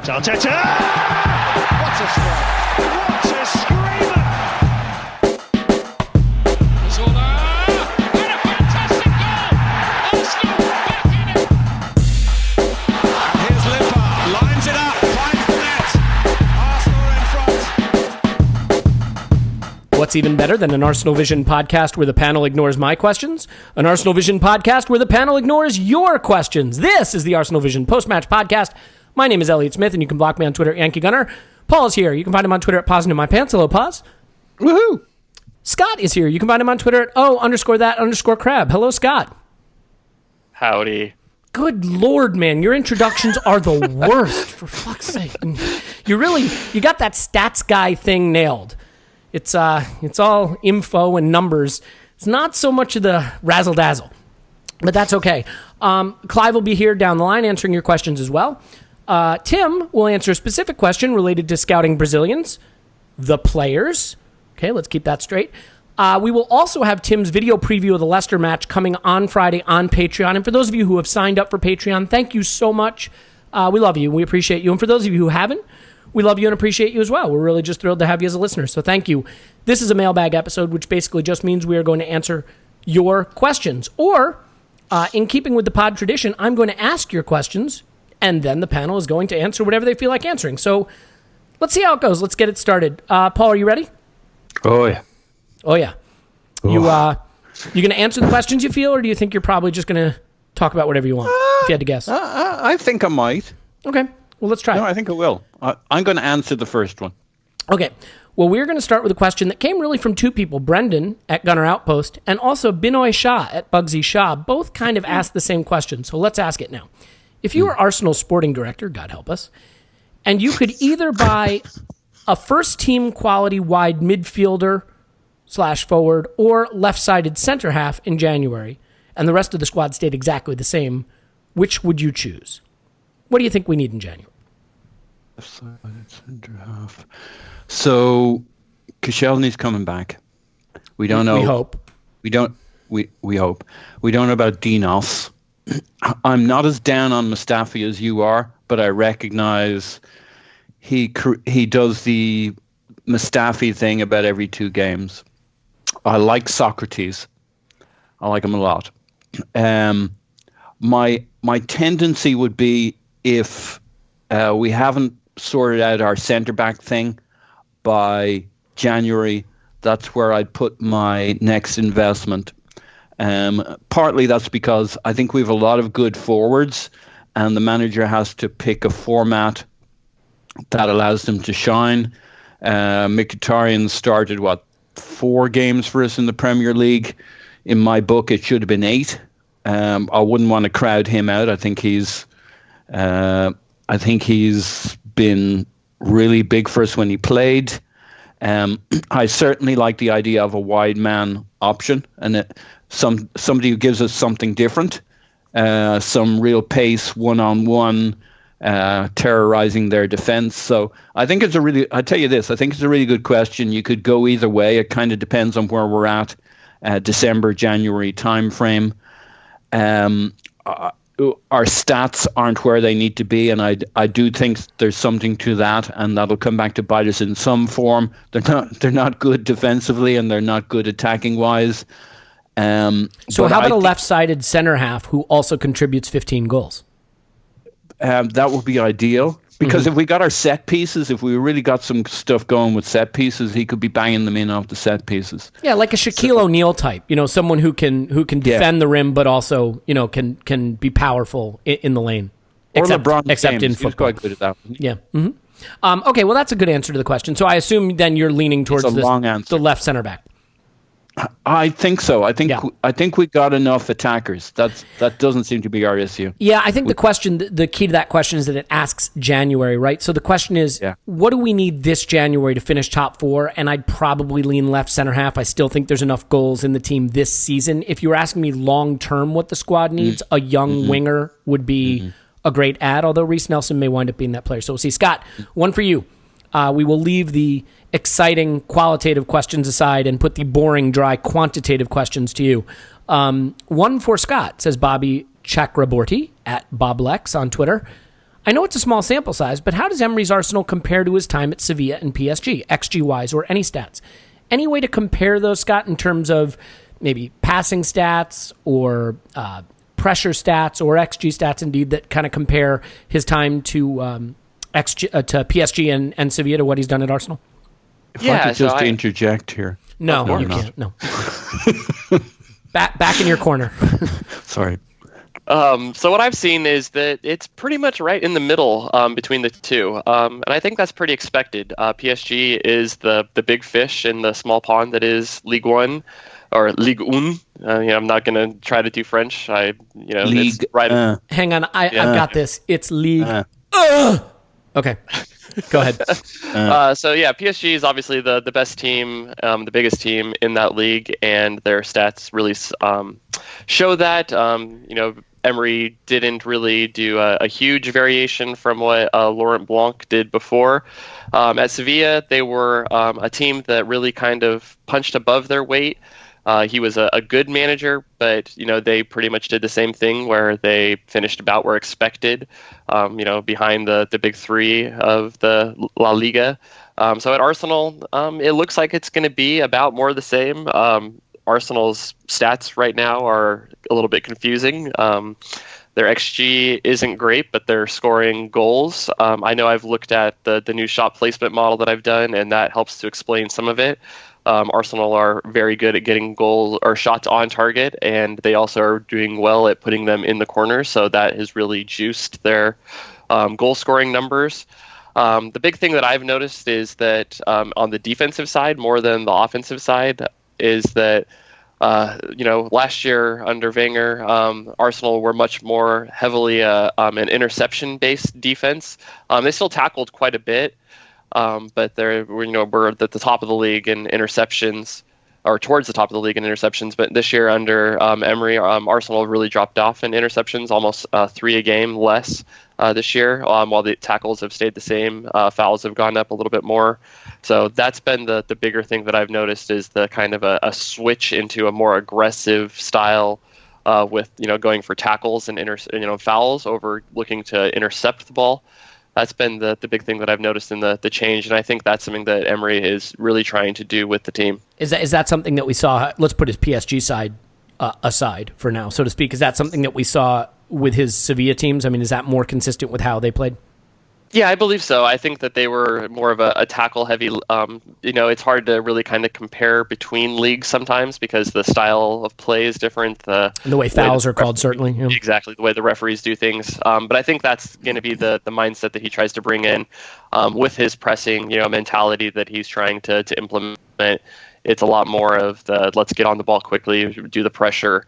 Arteta! What a strike! What a screamer! Zola! And a fantastic goal! Arsenal back in it! And here's Limpar, lines it up, finds the net. Arsenal in front. What's even better than an Arsenal Vision podcast where the panel ignores my questions? An Arsenal Vision podcast where the panel ignores your questions. This is the Arsenal Vision post-match podcast. My name is Elliot Smith, and you can block me on Twitter, Yankee Gunner. Paul's here. You can find him on Twitter at Pausing in My Pants. Hello, Pause. Woohoo! Scott is here. You can find him on Twitter at _that_crab. Hello, Scott. Howdy. Good Lord, man. Your introductions are the worst, for fuck's sake. You got that stats guy thing nailed. It's all info and numbers. It's not so much of the razzle-dazzle, but that's okay. Clive will be here down the line answering your questions as well. Tim will answer a specific question related to scouting Brazilians, the players. Okay, let's keep that straight. We will also have Tim's video preview of the Leicester match coming on Friday on Patreon. And for those of you who have signed up for Patreon, thank you so much. We love you. We appreciate you. And for those of you who haven't, we love you and appreciate you as well. We're really just thrilled to have you as a listener. So thank you. This is a mailbag episode, which basically just means we are going to answer your questions. Or, in keeping with the pod tradition, I'm going to ask your questions, and then the panel is going to answer whatever they feel like answering. So let's see how it goes. Let's get it started. Paul, are you ready? Oh, yeah. Oh, yeah. You going to answer the questions you feel, or do you think you're probably just going to talk about whatever you want, if you had to guess? I think I might. Okay. Well, let's try. No, I think I will. I'm going to answer the first one. Okay. Well, we're going to start with a question that came really from two people, Brendan at Gunner Outpost and also Binoy Shah at Bugsy Shah. Both kind of asked the same question, so let's ask it now. If you were Arsenal sporting director, God help us, and you could either buy a first-team quality wide midfielder / forward or left-sided center half in January, and the rest of the squad stayed exactly the same, which would you choose? What do you think we need in January? Left-sided center half. So, Koscielny's coming back. We don't know. We hope. We don't. We hope. We don't know about Dinos. I'm not as down on Mustafi as you are, but I recognize he does the Mustafi thing about every 2 games. I like Socrates. I like him a lot. My tendency would be if we haven't sorted out our centre back thing by January, that's where I'd put my next investment. Partly that's because I think we have a lot of good forwards, and the manager has to pick a format that allows them to shine. Mkhitaryan started 4 games for us in the Premier League. In my book, it should have been 8. I wouldn't want to crowd him out. I think he's been really big for us when he played. I certainly like the idea of a wide man option, and somebody who gives us something different, some real pace, one-on-one, terrorizing their defense. So I think I think it's a really good question. You could go either way. It kind of depends on where we're at, December, January timeframe. Our stats aren't where they need to be, and I do think there's something to that, and that'll come back to bite us in some form. They're not good defensively, and they're not good attacking wise. So how about a left-sided center half who also contributes 15 goals? That would be ideal, because if we got our set pieces, if we really got some stuff going with set pieces, he could be banging them in off the set pieces. Yeah, like a Shaquille O'Neal type, someone who can defend the rim, but also can be powerful in the lane. Or LeBron James. In football. He was quite good at that. Yeah. Mm-hmm. Okay, well that's a good answer to the question. So I assume then you're leaning towards the left center back. I think so. I think we got enough attackers. That doesn't seem to be our issue. Yeah, I think the key to that question is that it asks January, right? So the question is, what do we need this January to finish top 4? And I'd probably lean left center half. I still think there's enough goals in the team this season. If you were asking me long term what the squad needs, a young winger would be a great add, although Reece Nelson may wind up being that player. So we'll see. Scott, one for you. We will leave the exciting qualitative questions aside and put the boring, dry quantitative questions to you. One for Scott, says Bobby Chakraborty at BobLex on Twitter. I know it's a small sample size, but how does Emery's Arsenal compare to his time at Sevilla and PSG, XG-wise, or any stats? Any way to compare those, Scott, in terms of maybe passing stats or pressure stats or XG stats, indeed, that kind of compare his time to PSG and Sevilla to what he's done at Arsenal? If I could just interject here. No, you can't. No. Back in your corner. Sorry. So what I've seen is that it's pretty much right in the middle between the two, and I think that's pretty expected. PSG is the big fish in the small pond that is Ligue 1 or Ligue 1. I'm not going to try to do French. Ligue. It's right. Hang on, I've got this. It's Ligue. Okay, go ahead. PSG is obviously the best team, the biggest team in that league, and their stats really show that. Emery didn't really do a huge variation from what Laurent Blanc did before. At Sevilla, they were a team that really kind of punched above their weight. He was a good manager, but they pretty much did the same thing where they finished about where expected, behind the big three of the La Liga. So at Arsenal, it looks like it's going to be about more of the same. Arsenal's stats right now are a little bit confusing. Their XG isn't great, but they're scoring goals. I know I've looked at the new shot placement model that I've done, and that helps to explain some of it. Arsenal are very good at getting goals or shots on target, and they also are doing well at putting them in the corner, so that has really juiced their goal scoring numbers. The big thing that I've noticed is that on the defensive side, more than the offensive side, is that last year under Wenger, Arsenal were much more heavily an interception-based defense. They still tackled quite a bit, but we're at the top of the league in interceptions, or towards the top of the league in interceptions. But this year under Emery, Arsenal really dropped off in interceptions, almost 3 a game less this year, while the tackles have stayed the same. Fouls have gone up a little bit more. So that's been the bigger thing that I've noticed, is the kind of a switch into a more aggressive style with going for tackles and fouls over looking to intercept the ball. That's been the big thing that I've noticed in the change, and I think that's something that Emery is really trying to do with the team. Is that something that we saw? Let's put his PSG side aside for now, so to speak. Is that something that we saw with his Sevilla teams? I mean, is that more consistent with how they played? Yeah, I believe so. I think that they were more of a tackle-heavy. It's hard to really kind of compare between leagues sometimes because the style of play is different. And the way fouls are called, certainly. Yeah. Exactly, the way the referees do things. But I think that's going to be the mindset that he tries to bring in with his pressing, mentality that he's trying to implement. It's a lot more of the let's get on the ball quickly, do the pressure,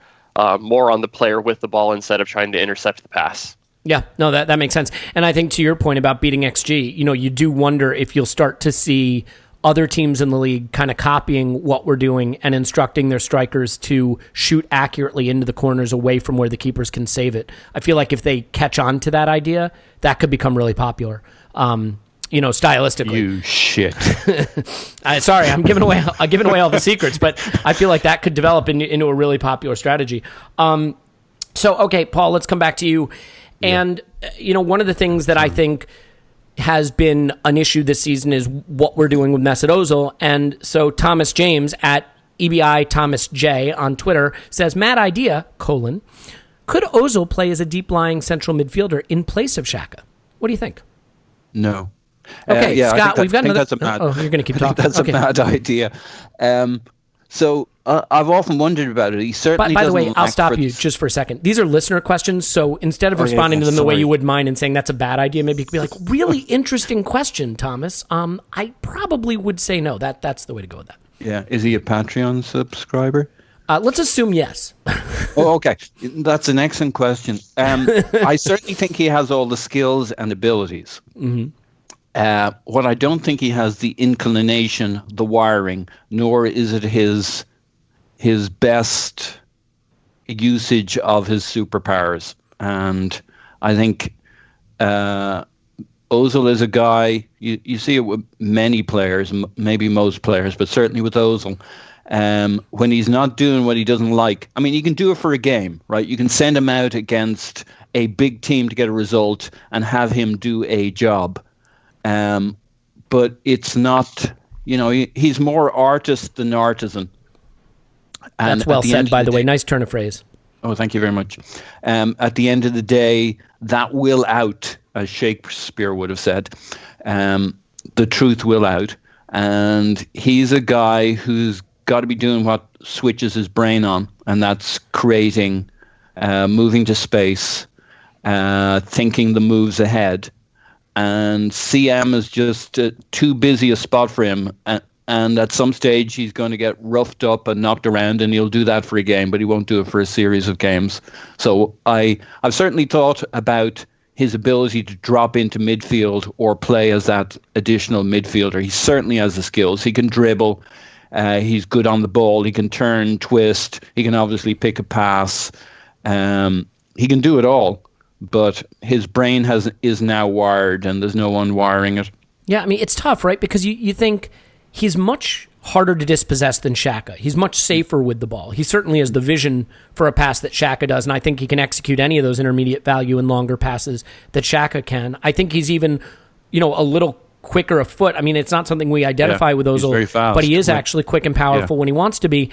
more on the player with the ball instead of trying to intercept the pass. Yeah, no, that makes sense. And I think to your point about beating XG, you do wonder if you'll start to see other teams in the league kind of copying what we're doing and instructing their strikers to shoot accurately into the corners away from where the keepers can save it. I feel like if they catch on to that idea, that could become really popular. Stylistically. You shit. Sorry, I'm giving away all the secrets, but I feel like that could develop into a really popular strategy. Okay, Paul, let's come back to you. And, one of the things that I think has been an issue this season is what we're doing with Mesut Ozil. And so Thomas James at EBI Thomas J on Twitter says, mad idea, could Ozil play as a deep-lying central midfielder in place of Xhaka? What do you think? No. Okay, Scott, we've got another... That's a mad, you're going to keep talking. That's a mad idea. So I've often wondered about it. He certainly. By the way, I'll stop you just for a second. These are listener questions, so instead of responding to them the way you would mine and saying that's a bad idea, maybe you could be like, really interesting question, Thomas. I probably would say no. That's the way to go with that. Yeah. Is he a Patreon subscriber? Let's assume yes. Oh, okay. That's an excellent question. I certainly think he has all the skills and abilities. Mm-hmm. What I don't think he has the inclination, the wiring, nor is it his best usage of his superpowers. And I think Ozil is a guy, you see it with many players, maybe most players, but certainly with Ozil. when he's not doing what he doesn't like. I mean, you can do it for a game, right? You can send him out against a big team to get a result and have him do a job. But it's not, he's more artist than artisan. And that's well said, by the way. Nice turn of phrase. Oh, thank you very much. At the end of the day, that will out, as Shakespeare would have said. The truth will out. And he's a guy who's got to be doing what switches his brain on, and that's creating, moving to space, thinking the moves ahead. And CM is just too busy a spot for him. And at some stage, he's going to get roughed up and knocked around, and he'll do that for a game, but he won't do it for a series of games. So I've certainly thought about his ability to drop into midfield or play as that additional midfielder. He certainly has the skills. He can dribble. He's good on the ball. He can turn, twist. He can obviously pick a pass. He can do it all, but his brain is now wired, and there's no one wiring it. Yeah, I mean, it's tough, right? Because you think he's much harder to dispossess than Xhaka. He's much safer with the ball. He certainly has the vision for a pass that Xhaka does, and I think he can execute any of those intermediate value and longer passes that Xhaka can. I think he's even, a little quicker of foot. I mean, it's not something we identify with Ozil, very fast, but he is actually quick and powerful when he wants to be.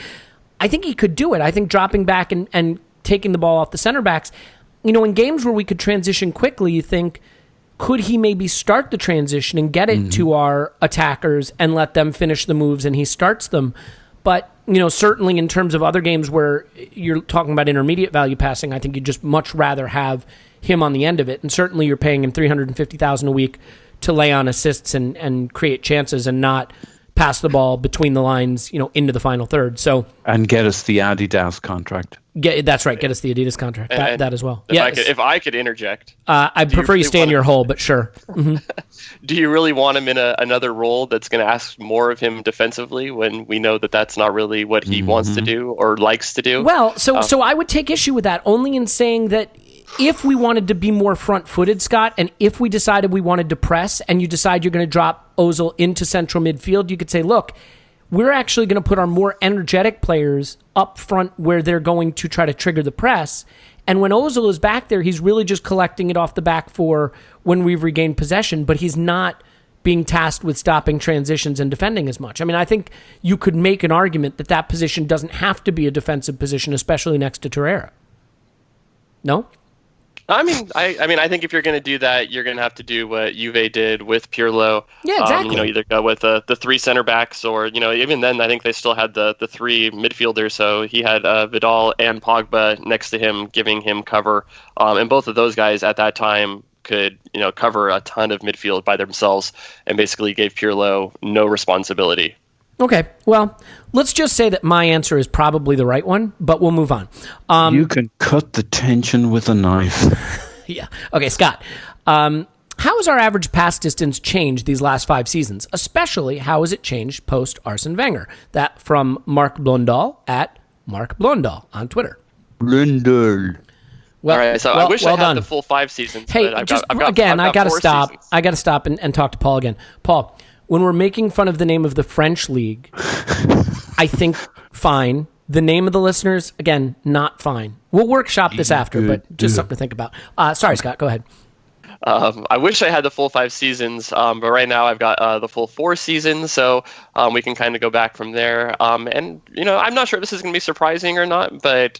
I think he could do it. I think dropping back and taking the ball off the center backs, in games where we could transition quickly, you think, could he maybe start the transition and get it to our attackers and let them finish the moves and he starts them? But, certainly in terms of other games where you're talking about intermediate value passing, I think you'd just much rather have him on the end of it. And certainly you're paying him $350,000 a week to lay on assists and create chances and not pass the ball between the lines, into the final third. So and get us the Adidas contract. That's right. Get us the Adidas contract. That as well. If I could interject, I prefer you stay in your hole, but sure. Mm-hmm. Do you really want him in another role that's going to ask more of him defensively when we know that that's not really what he wants to do or likes to do? Well, so I would take issue with that only in saying that if we wanted to be more front-footed, Scott, and if we decided we wanted to press and you decide you're going to drop Ozil into central midfield, you could say, look, we're actually going to put our more energetic players up front where they're going to try to trigger the press. And when Ozil is back there, he's really just collecting it off the back four when we've regained possession, but he's not being tasked with stopping transitions and defending as much. I mean, I think you could make an argument that position doesn't have to be a defensive position, especially next to Torreira. No? I mean, I think if you're going to do that, you're going to have to do what Juve did with Pirlo. Yeah, exactly. Either go with the three center backs, or even then, I think they still had the three midfielders. So he had Vidal and Pogba next to him, giving him cover, and both of those guys at that time could cover a ton of midfield by themselves, and basically gave Pirlo no responsibility. Okay, well, let's just say that my answer is probably the right one, but we'll move on. You can cut the tension with a knife. Yeah. Okay, Scott, how has our average pass distance changed these last 5 seasons? Especially, how has it changed post-Arsene Wenger? That from Mark Blundell at Mark Blundell on Twitter. Blundell. Well, all right, so I wish I had the full 5 seasons. Hey, but I got to stop. Seasons. I got to stop and talk to Paul again. Paul, when we're making fun of the name of the French league, I think fine. The name of the listeners, again, not fine. We'll workshop this after, but just something to think about. Sorry, Scott, go ahead. I wish I had the full 5 seasons, but right now I've got the full 4 seasons, so we can kind of go back from there. And, I'm not sure if this is going to be surprising or not, but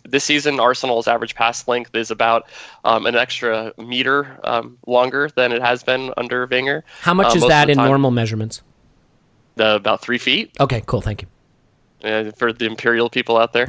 this season Arsenal's average pass length is about an extra meter longer than it has been under Wenger. How much is that in normal measurements? About 3 feet. Okay, cool, thank you. For the imperial people out there.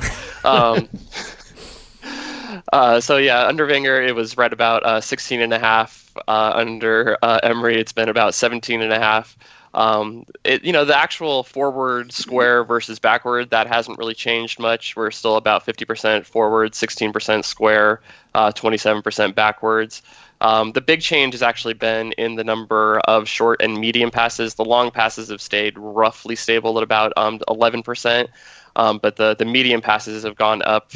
Under Wenger, it was right about 16 and a half. Under Emery, it's been about 17 and a half. The actual forward square versus backward, that hasn't really changed much. We're still about 50% forward, 16% square, 27% backwards. The big change has actually been in the number of short and medium passes. The long passes have stayed roughly stable at about 11%. But the medium passes have gone up,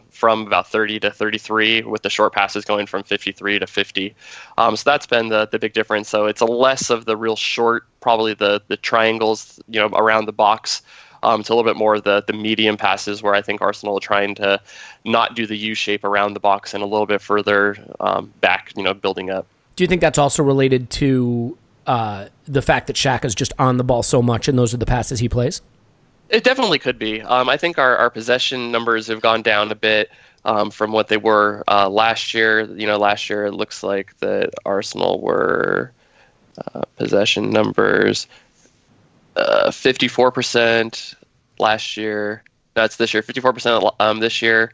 from about 30 to 33, with the short passes going from 53 to 50. So that's been the big difference. So it's a less of the real short, probably the triangles, around the box, to a little bit more of the medium passes, where I think Arsenal are trying to not do the U shape around the box and a little bit further back, building up. Do you think that's also related to the fact that Xhaka's just on the ball so much and those are the passes he plays? It definitely could be. I think our possession numbers have gone down a bit from what they were last year. Last year it looks like that Arsenal were possession numbers 54% last year. That's this year. 54% this year,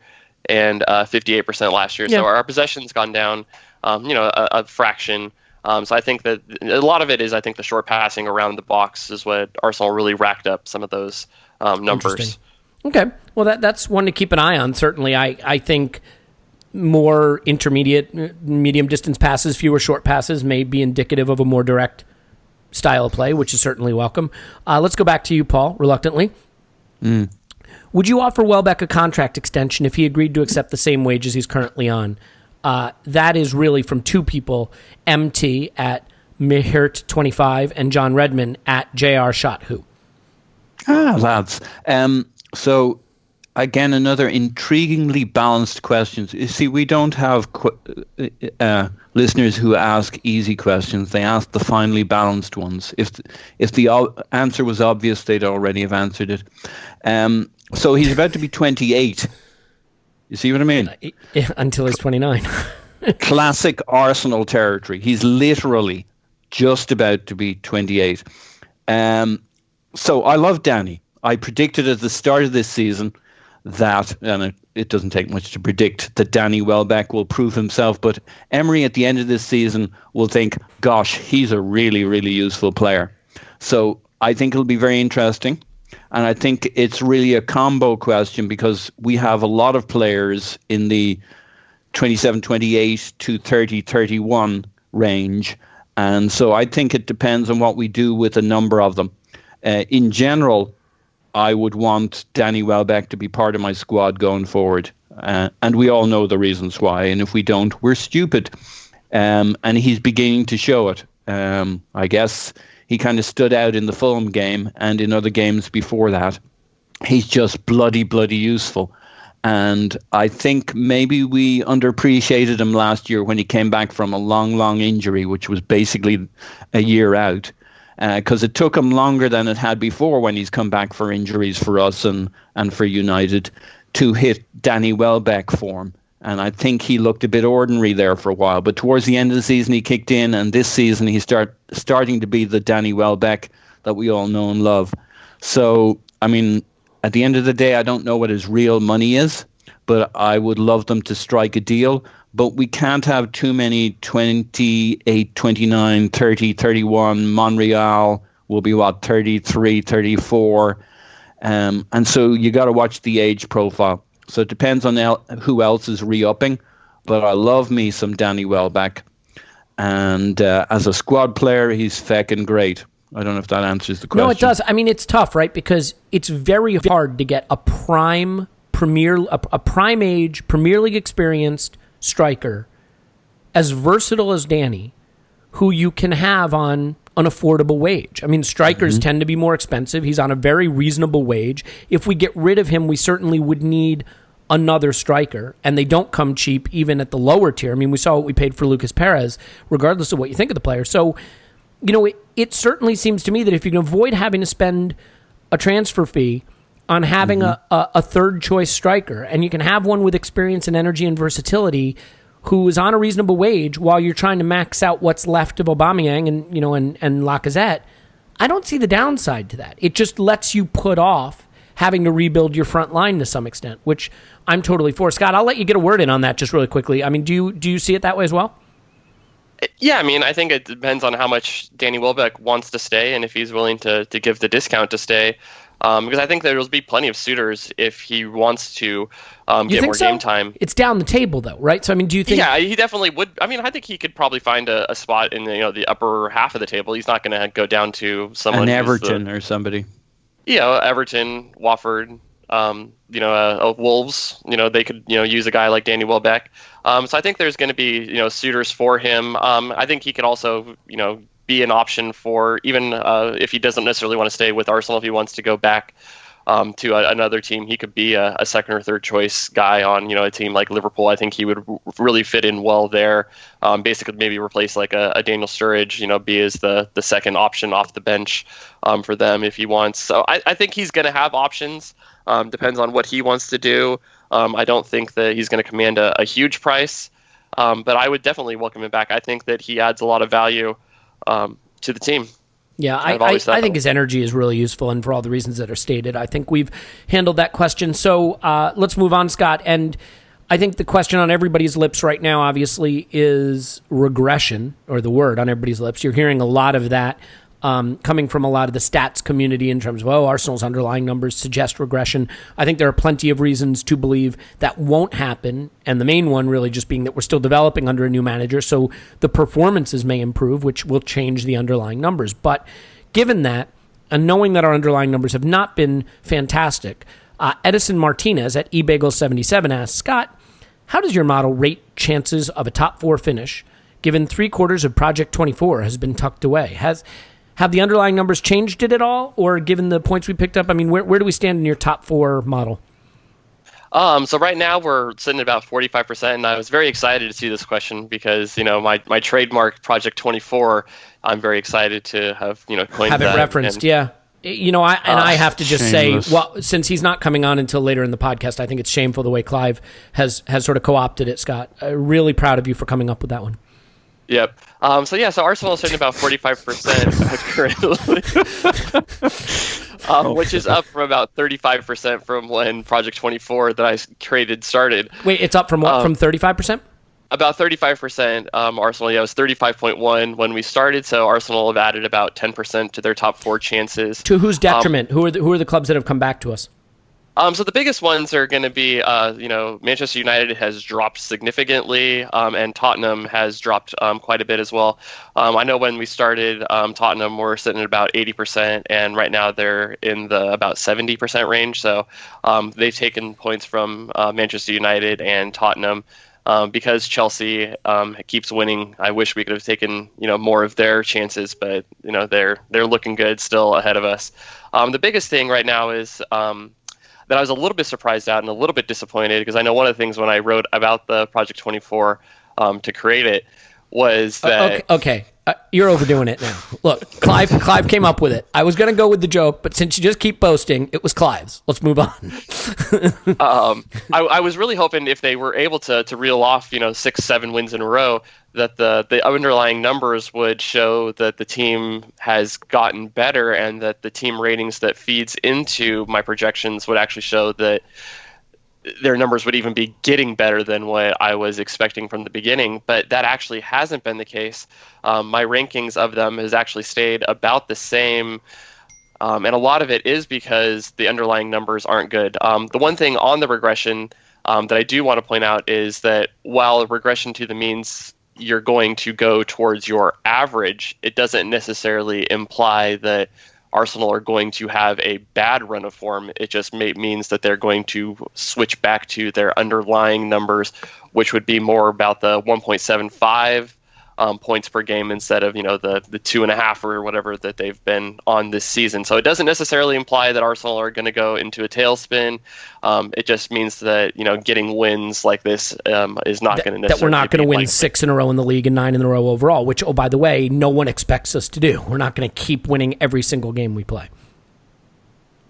and 58% last year. Yeah. So our possession's gone down, a fraction. So I think that a lot of it is, I think, the short passing around the box is what Arsenal really racked up some of those numbers. Okay, well that's one to keep an eye on. Certainly, I think more intermediate, medium distance passes, fewer short passes may be indicative of a more direct style of play, which is certainly welcome. Let's go back to you, Paul, reluctantly. Would you offer Welbeck a contract extension if he agreed to accept the same wages he's currently on? That is really from two people, MT at Mihirt25 and John Redman at JR Shot Who. Lads. So, again, another intriguingly balanced question. You see, we don't have listeners who ask easy questions. They ask the finely balanced ones. If the answer was obvious, they'd already have answered it. So he's about to be 28. You see what I mean? Until he's 29. Classic Arsenal territory. He's literally just about to be 28. So I love Danny. I predicted at the start of this season that, and it doesn't take much to predict, that Danny Welbeck will prove himself, but Emery at the end of this season will think, gosh, he's a really, really useful player. So I think it'll be very interesting. And I think it's really a combo question because we have a lot of players in the 27, 28 to 30, 31 range. And so I think it depends on what we do with a number of them. In general, I would want Danny Welbeck to be part of my squad going forward. And we all know the reasons why. And if we don't, we're stupid. And he's beginning to show it. I guess he kind of stood out in the Fulham game and in other games before that. He's just bloody useful. And I think maybe we underappreciated him last year when he came back from a long injury, which was basically a year out. Because it took him longer than it had before when he's come back for injuries for us and for United to hit Danny Welbeck form. And I think he looked a bit ordinary there for a while. But towards the end of the season, he kicked in. And this season, he's starting to be the Danny Welbeck that we all know and love. So, I mean, at the end of the day, I don't know what his real money is. But I would love them to strike a deal. But we can't have too many 28, 29, 30, 31. Monreal will be, 33, 34. And so you got to watch the age profile. So it depends on who else is re-upping. But I love me some Danny Welbeck. And as a squad player, he's feckin' great. I don't know if that answers the question. No, it does. I mean, it's tough, right? Because it's very hard to get a prime age, Premier League experienced striker as versatile as Danny, who you can have on an affordable wage. I mean, strikers tend to be more expensive. He's on a very reasonable wage. If we get rid of him, we certainly would need another striker, and they don't come cheap even at the lower tier. I mean, we saw what we paid for Lucas Perez, regardless of what you think of the player. So, it certainly seems to me that if you can avoid having to spend a transfer fee on having a third choice striker, and you can have one with experience and energy and versatility who is on a reasonable wage while you're trying to max out what's left of Aubameyang and Lacazette, I don't see the downside to that. It just lets you put off having to rebuild your front line to some extent, which I'm totally for. Scott, I'll let you get a word in on that just really quickly. I mean, do you see it that way as well? Yeah, I mean, I think it depends on how much Danny Welbeck wants to stay and if he's willing to give the discount to stay. Because I think there will be plenty of suitors if he wants to get more game time. It's down the table, though, right? So, I mean, do you think... Yeah, he definitely would. I mean, I think he could probably find a spot in the upper half of the table. He's not going to go down to someone... An Everton or somebody. Yeah, Everton, Watford, Wolves. They could use a guy like Danny Welbeck. So I think there's going to be suitors for him. I think he could also be an option for even if he doesn't necessarily want to stay with Arsenal, if he wants to go back to another team. He could be a second or third choice guy on, a team like Liverpool. I think he would really fit in well there. Basically, maybe replace like a Daniel Sturridge, be as the second option off the bench for them if he wants. So I think he's going to have options. Depends on what he wants to do. I don't think that he's going to command a huge price, but I would definitely welcome him back. I think that he adds a lot of value to the team. Yeah, I think his energy is really useful, and for all the reasons that are stated, I think we've handled that question. So let's move on, Scott. And I think the question on everybody's lips right now, obviously, is regression, or the word on everybody's lips. You're hearing a lot of that coming from a lot of the stats community in terms of, Arsenal's underlying numbers suggest regression. I think there are plenty of reasons to believe that won't happen, and the main one really just being that we're still developing under a new manager, so the performances may improve, which will change the underlying numbers. But given that, and knowing that our underlying numbers have not been fantastic, Edison Martinez at eBagel77 asks, Scott, how does your model rate chances of a top 4 finish, given 3/4 of Project 24 has been tucked away? Have the underlying numbers changed it at all, or given the points we picked up? I mean, where do we stand in your top 4 model? So right now we're sitting at about 45%, and I was very excited to see this question because, my trademark Project 24, I'm very excied to have, coined have it that. referenced, yeah. I have to just shameless. Say, well, since he's not coming on until later in the podcast, I think it's shameful the way Clive has sort of co-opted it, Scott. Really proud of you for coming up with that one. Yep. So Arsenal is sitting about 45% currently, which is up from about 35% from when Project 24 that I created started. Wait, it's up from what? From 35%? About 35%. Arsenal, it was 35.1 when we started. So Arsenal have added about 10% to their top 4 chances. To whose detriment? Who are the clubs that have come back to us? So the biggest ones are going to be, Manchester United has dropped significantly, and Tottenham has dropped quite a bit as well. I know when we started, Tottenham were sitting at about 80%, and right now they're in the about 70% range. So they've taken points from Manchester United and Tottenham. Because Chelsea keeps winning, I wish we could have taken more of their chances, but they're looking good still ahead of us. The biggest thing right now is that I was a little bit surprised at and a little bit disappointed, because I know one of the things when I wrote about the Project 24 to create it was that... Okay. You're overdoing it now. Look, Clive came up with it. I was going to go with the joke, but since you just keep boasting, it was Clive's. Let's move on. I was really hoping if they were able to reel off 6-7 wins in a row, that the underlying numbers would show that the team has gotten better, and that the team ratings that feeds into my projections would actually show that their numbers would even be getting better than what I was expecting from the beginning. But that actually hasn't been the case. My rankings of them has actually stayed about the same. And a lot of it is because the underlying numbers aren't good. The one thing on the regression that I do want to point out is that while regression to the means you're going to go towards your average, it doesn't necessarily imply that Arsenal are going to have a bad run of form. It just means that they're going to switch back to their underlying numbers, which would be more about the 1.75 points per game instead of the 2.5 or whatever that they've been on this season. So it doesn't necessarily imply that Arsenal are going to go into a tailspin. It just means that getting wins like this is not going to necessarily that we're not going to win 6 in a row in the league and 9 in a row overall. Which, by the way, no one expects us to do. We're not going to keep winning every single game we play.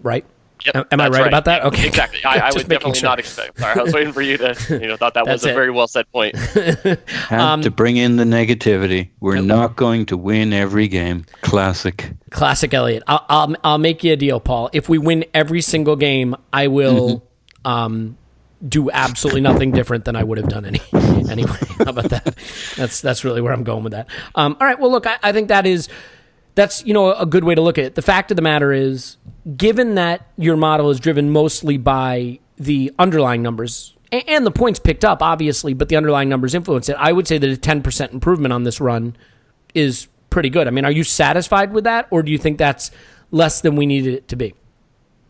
Right? Yep, Am I right about that? Okay, exactly. I would definitely not expect. Sorry, I was waiting for you to. Thought that was a very well said point. Had to bring in the negativity. We're not going to win every game. Classic Elliot. I'll make you a deal, Paul. If we win every single game, I will do absolutely nothing different than I would have done anyway. How about that? That's really where I'm going with that. All right. Well, look, I think that's a good way to look at it. The fact of the matter is, given that your model is driven mostly by the underlying numbers and the points picked up, obviously, but the underlying numbers influence it, I would say that a 10% improvement on this run is pretty good. I mean, are you satisfied with that, or do you think that's less than we needed it to be?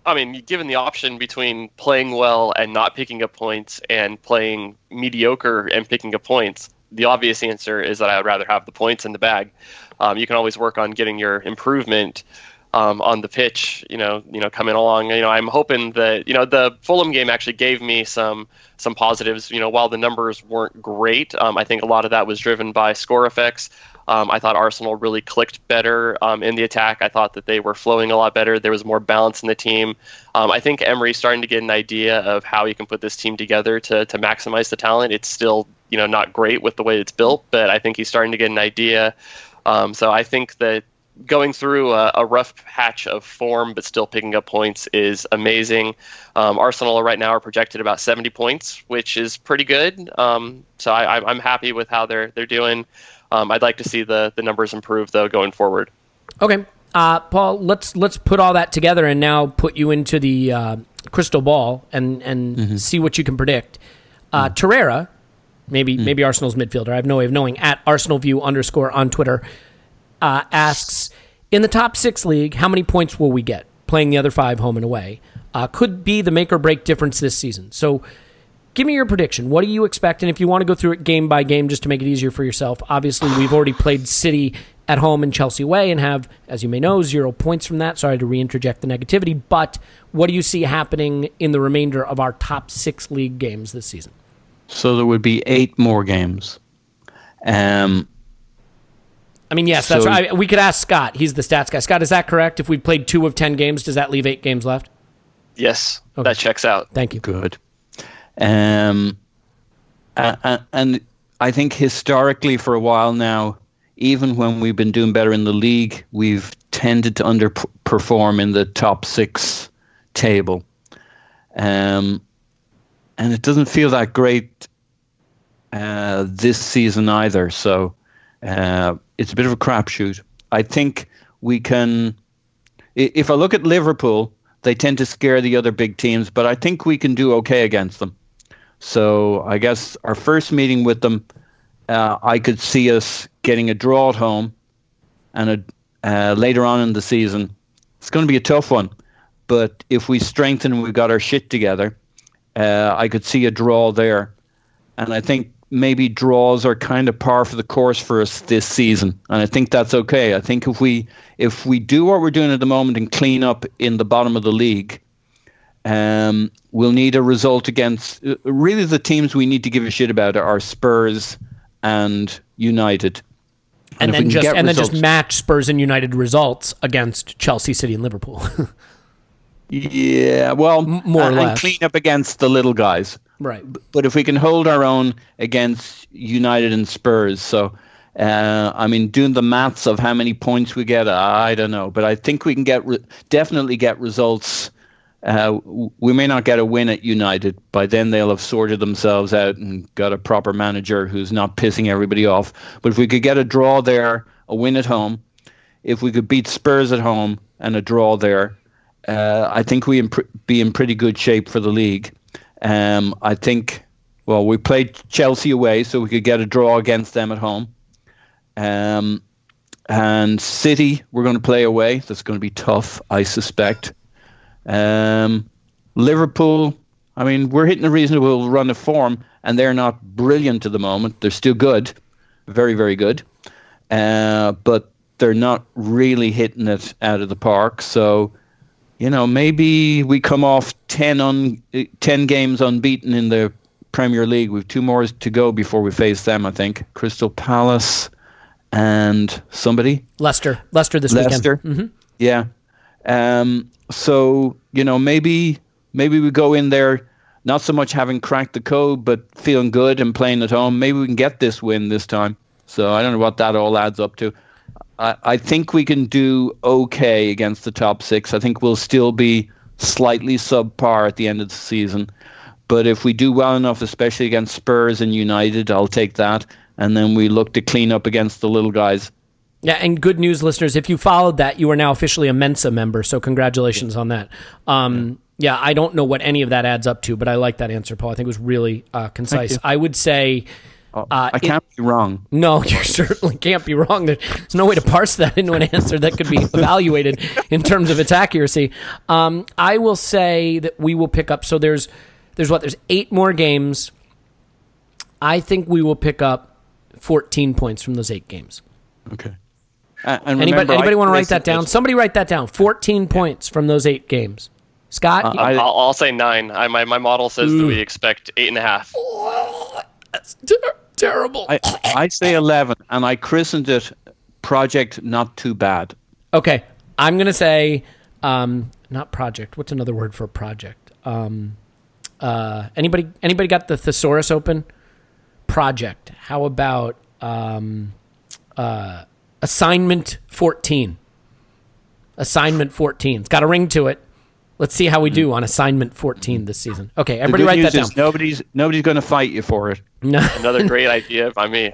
I mean, given the option between playing well and not picking up points and playing mediocre and picking up points, the obvious answer is that I would rather have the points in the bag. You can always work on getting your improvement on the pitch, coming along. I'm hoping that, the Fulham game actually gave me some positives. While the numbers weren't great, I think a lot of that was driven by score effects. I thought Arsenal really clicked better in the attack. I thought that they were flowing a lot better. There was more balance in the team. I think Emery's starting to get an idea of how he can put this team together to maximize the talent. It's still, not great with the way it's built, but I think he's starting to get an idea. So I think that going through a rough patch of form but still picking up points is amazing. Arsenal right now are projected about 70 points, which is pretty good. So I'm happy with how they're doing. I'd like to see the numbers improve, though, going forward. Okay. Paul, let's put all that together and now put you into the crystal ball and see what you can predict. Torreira, maybe Arsenal's midfielder, I have no way of knowing, at ArsenalView_ on Twitter, asks, in the top 6 league, how many points will we get playing the other 5 home and away? Could be the make or break difference this season. So give me your prediction. What do you expect? And if you want to go through it game by game just to make it easier for yourself, obviously we've already played City at home and Chelsea away and have, as you may know, 0 points from that. Sorry to reinterject the negativity, but what do you see happening in the remainder of our top 6 league games this season? So there would be 8 more games. Yes, that's right. We could ask Scott. He's the stats guy. Scott, is that correct? If we played 2 of 10 games, does that leave 8 games left? Yes, okay. That checks out. Thank you. Good. And I think historically for a while now, even when we've been doing better in the league, we've tended to underperform in the top 6 table. And it doesn't feel that great this season either. So it's a bit of a crapshoot. I think we can, if I look at Liverpool, they tend to scare the other big teams, but I think we can do okay against them. So I guess our first meeting with them, I could see us getting a draw at home, and later on in the season, it's going to be a tough one. But if we strengthen and we got our shit together, I could see a draw there. And I think maybe draws are kind of par for the course for us this season. And I think that's okay. I think if we do what we're doing at the moment and clean up in the bottom of the league, we'll need a result against really the teams we need to give a shit about are Spurs and United. And then just match Spurs and United results against Chelsea, City, and Liverpool. Yeah, well, more or less. And clean up against the little guys. Right. But if we can hold our own against United and Spurs, so doing the maths of how many points we get, I don't know. But I think we can definitely get results. We may not get a win at United. By then they'll have sorted themselves out and got a proper manager who's not pissing everybody off. But if we could get a draw there, a win at home, if we could beat Spurs at home and a draw there, I think we'd be in pretty good shape for the league. I think, we played Chelsea away, so we could get a draw against them at home. And City, we're going to play away. That's going to be tough, I suspect. Liverpool, we're hitting a reasonable run of form, and they're not brilliant at the moment. They're still good, very, very good. But they're not really hitting it out of the park. So, maybe we come off 10 games unbeaten in the Premier League. We've 2 more to go before we face them, I think. Crystal Palace and somebody. Leicester this weekend. Mm-hmm. Yeah. So, maybe we go in there not so much having cracked the code, but feeling good and playing at home. Maybe we can get this win this time. So I don't know what that all adds up to. I think we can do okay against the top 6. I think we'll still be slightly subpar at the end of the season. But if we do well enough, especially against Spurs and United, I'll take that. And then we look to clean up against the little guys. Yeah, and good news, listeners. If you followed that, you are now officially a Mensa member, so congratulations on that. Yeah, I don't know what any of that adds up to, but I like that answer, Paul. I think it was really concise. I would say... I can't be wrong. No, you certainly can't be wrong. There's no way to parse that into an answer that could be evaluated in terms of its accuracy. I will say that we will pick up. So there's 8 more games. I think we will pick up 14 points from those 8 games. Okay. And Anybody want to write that down? Somebody write that down. 14 points from those 8 games. Scott? I'll say 9. My model says that we expect 8.5. Oh, that's terrible. I say 11, and I christened it Project Not Too Bad. Okay, I'm going to say, not project. What's another word for project? Anybody got the thesaurus open? Project. How about assignment 14? Assignment 14. It's got a ring to it. Let's see how we do on assignment 14 this season. Okay, everybody write that down. Nobody's going to fight you for it. No. Another great idea by me.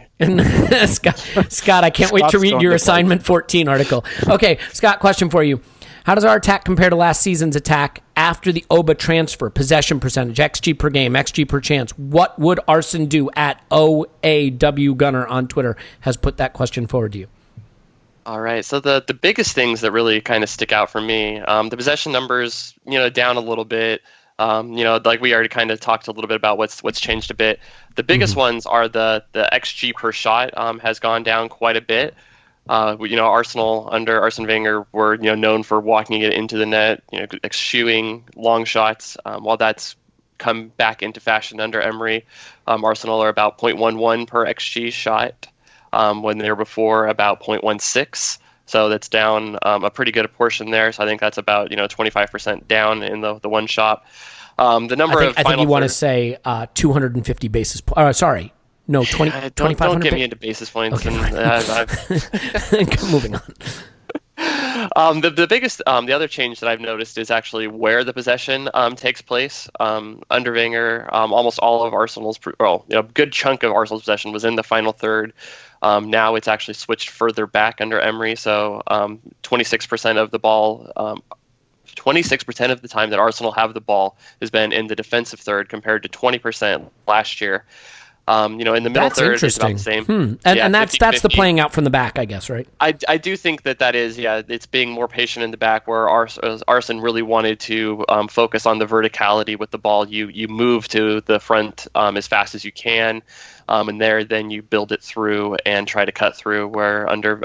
Scott, I can't wait to read your assignment 14 article. Okay, Scott, question for you. How does our attack compare to last season's attack after the Oba transfer? Possession percentage, XG per game, XG per chance. What would Arson do? At OAW Gunner on Twitter has put that question forward to you. All right. So the biggest things that really kind of stick out for me, the possession numbers, down a little bit. Like we already kind of talked a little bit about what's changed a bit. The biggest ones are the XG per shot has gone down quite a bit. Arsenal under Arsene Wenger were known for walking it into the net, eschewing long shots. While that's come back into fashion under Emery, Arsenal are about 0.11 per XG shot. When they were before about 0.16. So that's down a pretty good portion there. So I think that's about 25% down in the one shop. The number I think you want to say 250 basis points. Sorry. No, 2,500. Don't get me into basis points. Okay, moving on. The biggest, the other change that I've noticed is actually where the possession takes place. Under Wenger, almost all of Arsenal's, a good chunk of Arsenal's possession was in the final third. Now it's actually switched further back under Emery, so 26% of the ball, 26% of the time that Arsenal have the ball has been in the defensive third compared to 20% last year. In the middle third, it's about the same. And that's the playing out from the back, I guess, right? I do think that is, it's being more patient in the back where Arsene really wanted to focus on the verticality with the ball. You move to the front as fast as you can, and then you build it through and try to cut through, where under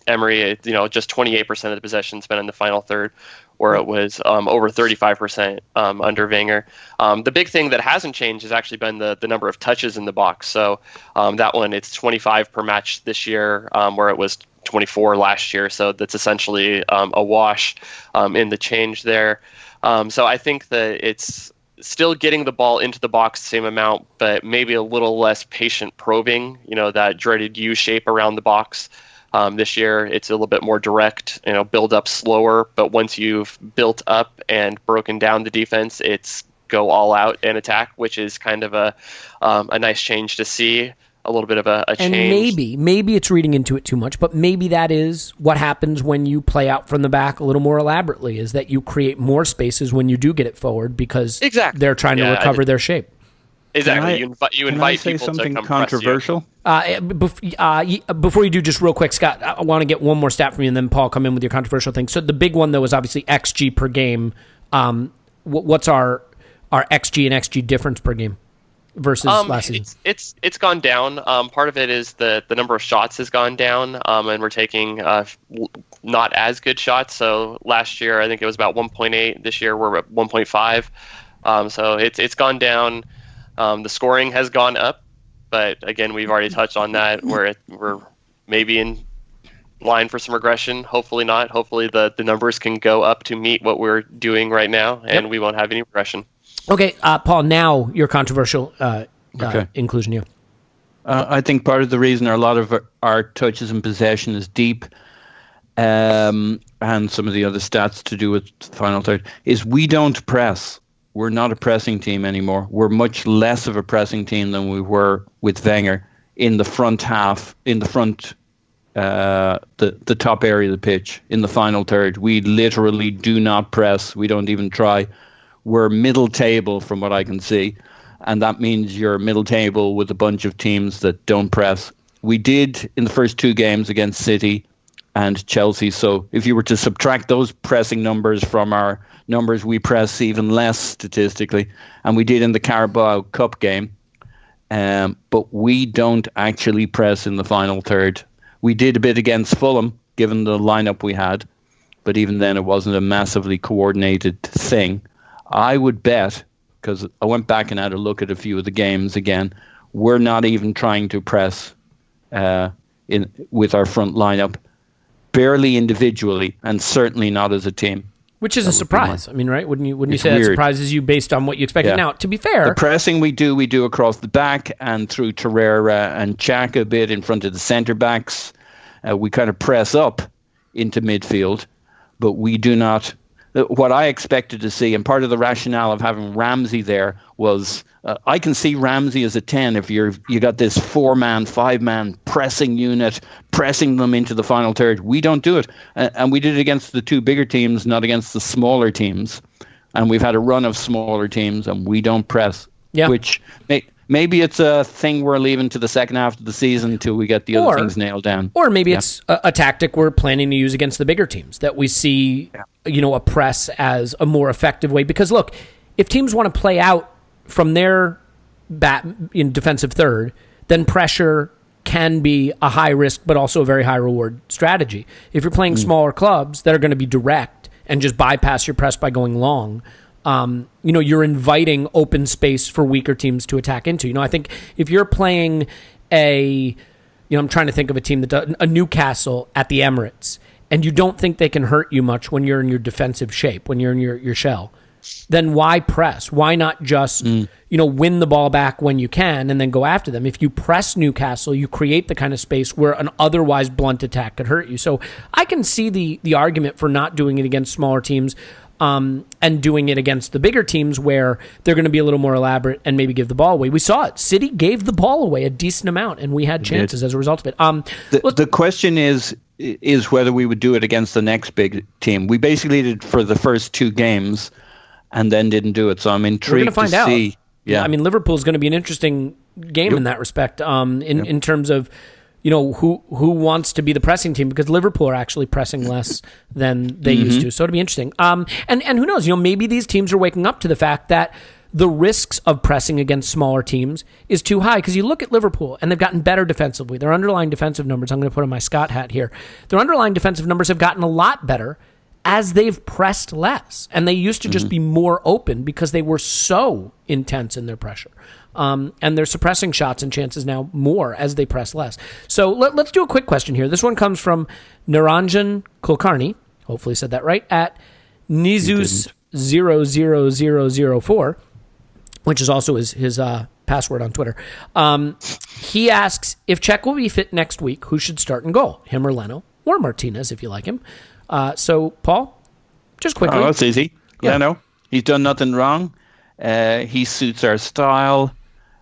Emery, just 28% of the possession spent in the final third, where it was over 35% under Wenger. The big thing that hasn't changed has actually been the number of touches in the box. So that one, it's 25 per match this year, where it was 24 last year. So that's essentially a wash in the change there. So I think that it's still getting the ball into the box the same amount, but maybe a little less patient probing, that dreaded U shape around the box. This year, it's a little bit more direct, build up slower. But once you've built up and broken down the defense, it's go all out and attack, which is kind of a nice change to see. A little bit of a change. And maybe it's reading into it too much, but maybe that is what happens when you play out from the back a little more elaborately, is that you create more spaces when you do get it forward because they're trying to recover their shape. Exactly. You invite people something to controversial? Before you do, just real quick, Scott, I want to get one more stat from you, and then Paul, come in with your controversial thing. So the big one, though, is obviously XG per game. What's our XG and XG difference per game versus last season? It's gone down. Part of it is the number of shots has gone down, and we're taking not as good shots. So last year, I think it was about 1.8. This year, we're at 1.5. So it's gone down. The scoring has gone up, but again, we've already touched on that. We're maybe in line for some regression. Hopefully not. Hopefully the numbers can go up to meet what we're doing right now, and we won't have any regression. Okay, Paul, now your controversial inclusion. Yeah. I think part of the reason a lot of our touches and possession is deep, and some of the other stats to do with the final third, is we don't press. We're not a pressing team anymore. We're much less of a pressing team than we were with Wenger in the front half, in the front, the top area of the pitch, in the final third. We literally do not press. We don't even try. We're middle table from what I can see. And that means you're middle table with a bunch of teams that don't press. We did in the first 2 games against City and Chelsea. So if you were to subtract those pressing numbers from our numbers, we press even less statistically. And we did in the Carabao Cup game. But we don't actually press in the final third. We did a bit against Fulham, given the lineup we had. But even then, it wasn't a massively coordinated thing. I would bet, because I went back and had a look at a few of the games again, we're not even trying to press with our front lineup, barely individually, and certainly not as a team. Which is a surprise. I mean, right? Wouldn't you say weird. that surprises you based on what you expected? Yeah. Now, to be fair, the pressing we do across the back and through Torreira and Xhaka a bit in front of the centre backs. We kind of press up into midfield, but we do not. What I expected to see, and part of the rationale of having Ramsey there was, I can see Ramsey as a 10 if you got this 4-man, 5-man pressing unit, pressing them into the final third. We don't do it. And we did it against the two bigger teams, not against the smaller teams. And we've had a run of smaller teams, and we don't press, which maybe it's a thing we're leaving to the second half of the season until we get the other things nailed down. Or maybe it's a tactic we're planning to use against the bigger teams, that we see a press as a more effective way. Because look, if teams want to play out from their in defensive third, then pressure can be a high risk but also a very high reward strategy. If you're playing smaller clubs that are going to be direct and just bypass your press by going long, you're inviting open space for weaker teams to attack into. I think if you're playing I'm trying to think of a team that does a Newcastle at the Emirates, and you don't think they can hurt you much when you're in your defensive shape, when you're in your shell, then why press? Why not just, win the ball back when you can and then go after them? If you press Newcastle, you create the kind of space where an otherwise blunt attack could hurt you. So I can see the argument for not doing it against smaller teams, and doing it against the bigger teams where they're going to be a little more elaborate and maybe give the ball away. We saw it. City gave the ball away a decent amount, and we had chances as a result of it. The question is whether we would do it against the next big team. We basically did for the first two games and then didn't do it. So I'm intrigued to see. Yeah, I mean, Liverpool's going to be an interesting game in that respect, in terms of who wants to be the pressing team, because Liverpool are actually pressing less than they used to. So it'll be interesting. And who knows, maybe these teams are waking up to the fact that the risks of pressing against smaller teams is too high, because you look at Liverpool and they've gotten better defensively. Their underlying defensive numbers, I'm going to put on my Scott hat here, their underlying defensive numbers have gotten a lot better as they've pressed less. And they used to just be more open because they were so intense in their pressure. And they're suppressing shots and chances now more as they press less. So let's do a quick question here. This one comes from Niranjan Kulkarni, hopefully said that right, at Nizus00004, which is also his password on Twitter. He asks, if Cech will be fit next week, who should start in goal? Him or Leno? Or Martinez, if you like him. So, Paul, just quickly. Oh, that's easy. Leno, he's done nothing wrong. He suits our style.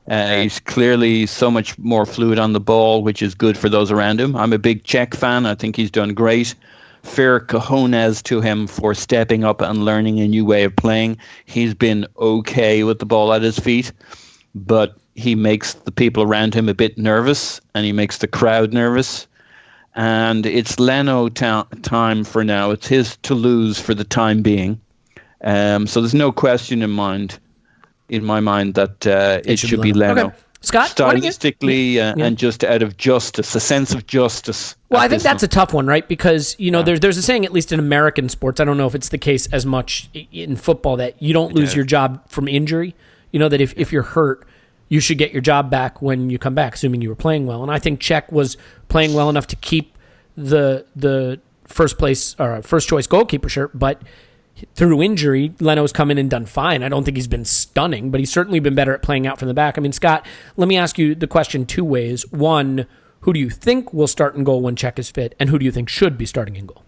He's clearly so much more fluid on the ball, which is good for those around him. I'm a big Cech fan. I think he's done great. Fair cojones to him for stepping up and learning a new way of playing. He's been okay with the ball at his feet, but he makes the people around him a bit nervous, and he makes the crowd nervous. And it's Leno time for now. It's his to lose for the time being. So there's no question in my mind that it should be Leno. Okay. Scott, stylistically and just out of justice, a sense of justice. Well, I think that's a tough one, right? Because there's a saying, at least in American sports, I don't know if it's the case as much in football, that you don't lose your job from injury. That if you're hurt, you should get your job back when you come back, assuming you were playing well. And I think Cech was playing well enough to keep the first place or first choice goalkeeper shirt, but through injury, Leno's come in and done fine. I don't think he's been stunning, but he's certainly been better at playing out from the back. I mean, Scott, let me ask you the question two ways. One, who do you think will start in goal when Cech is fit, and who do you think should be starting in goal?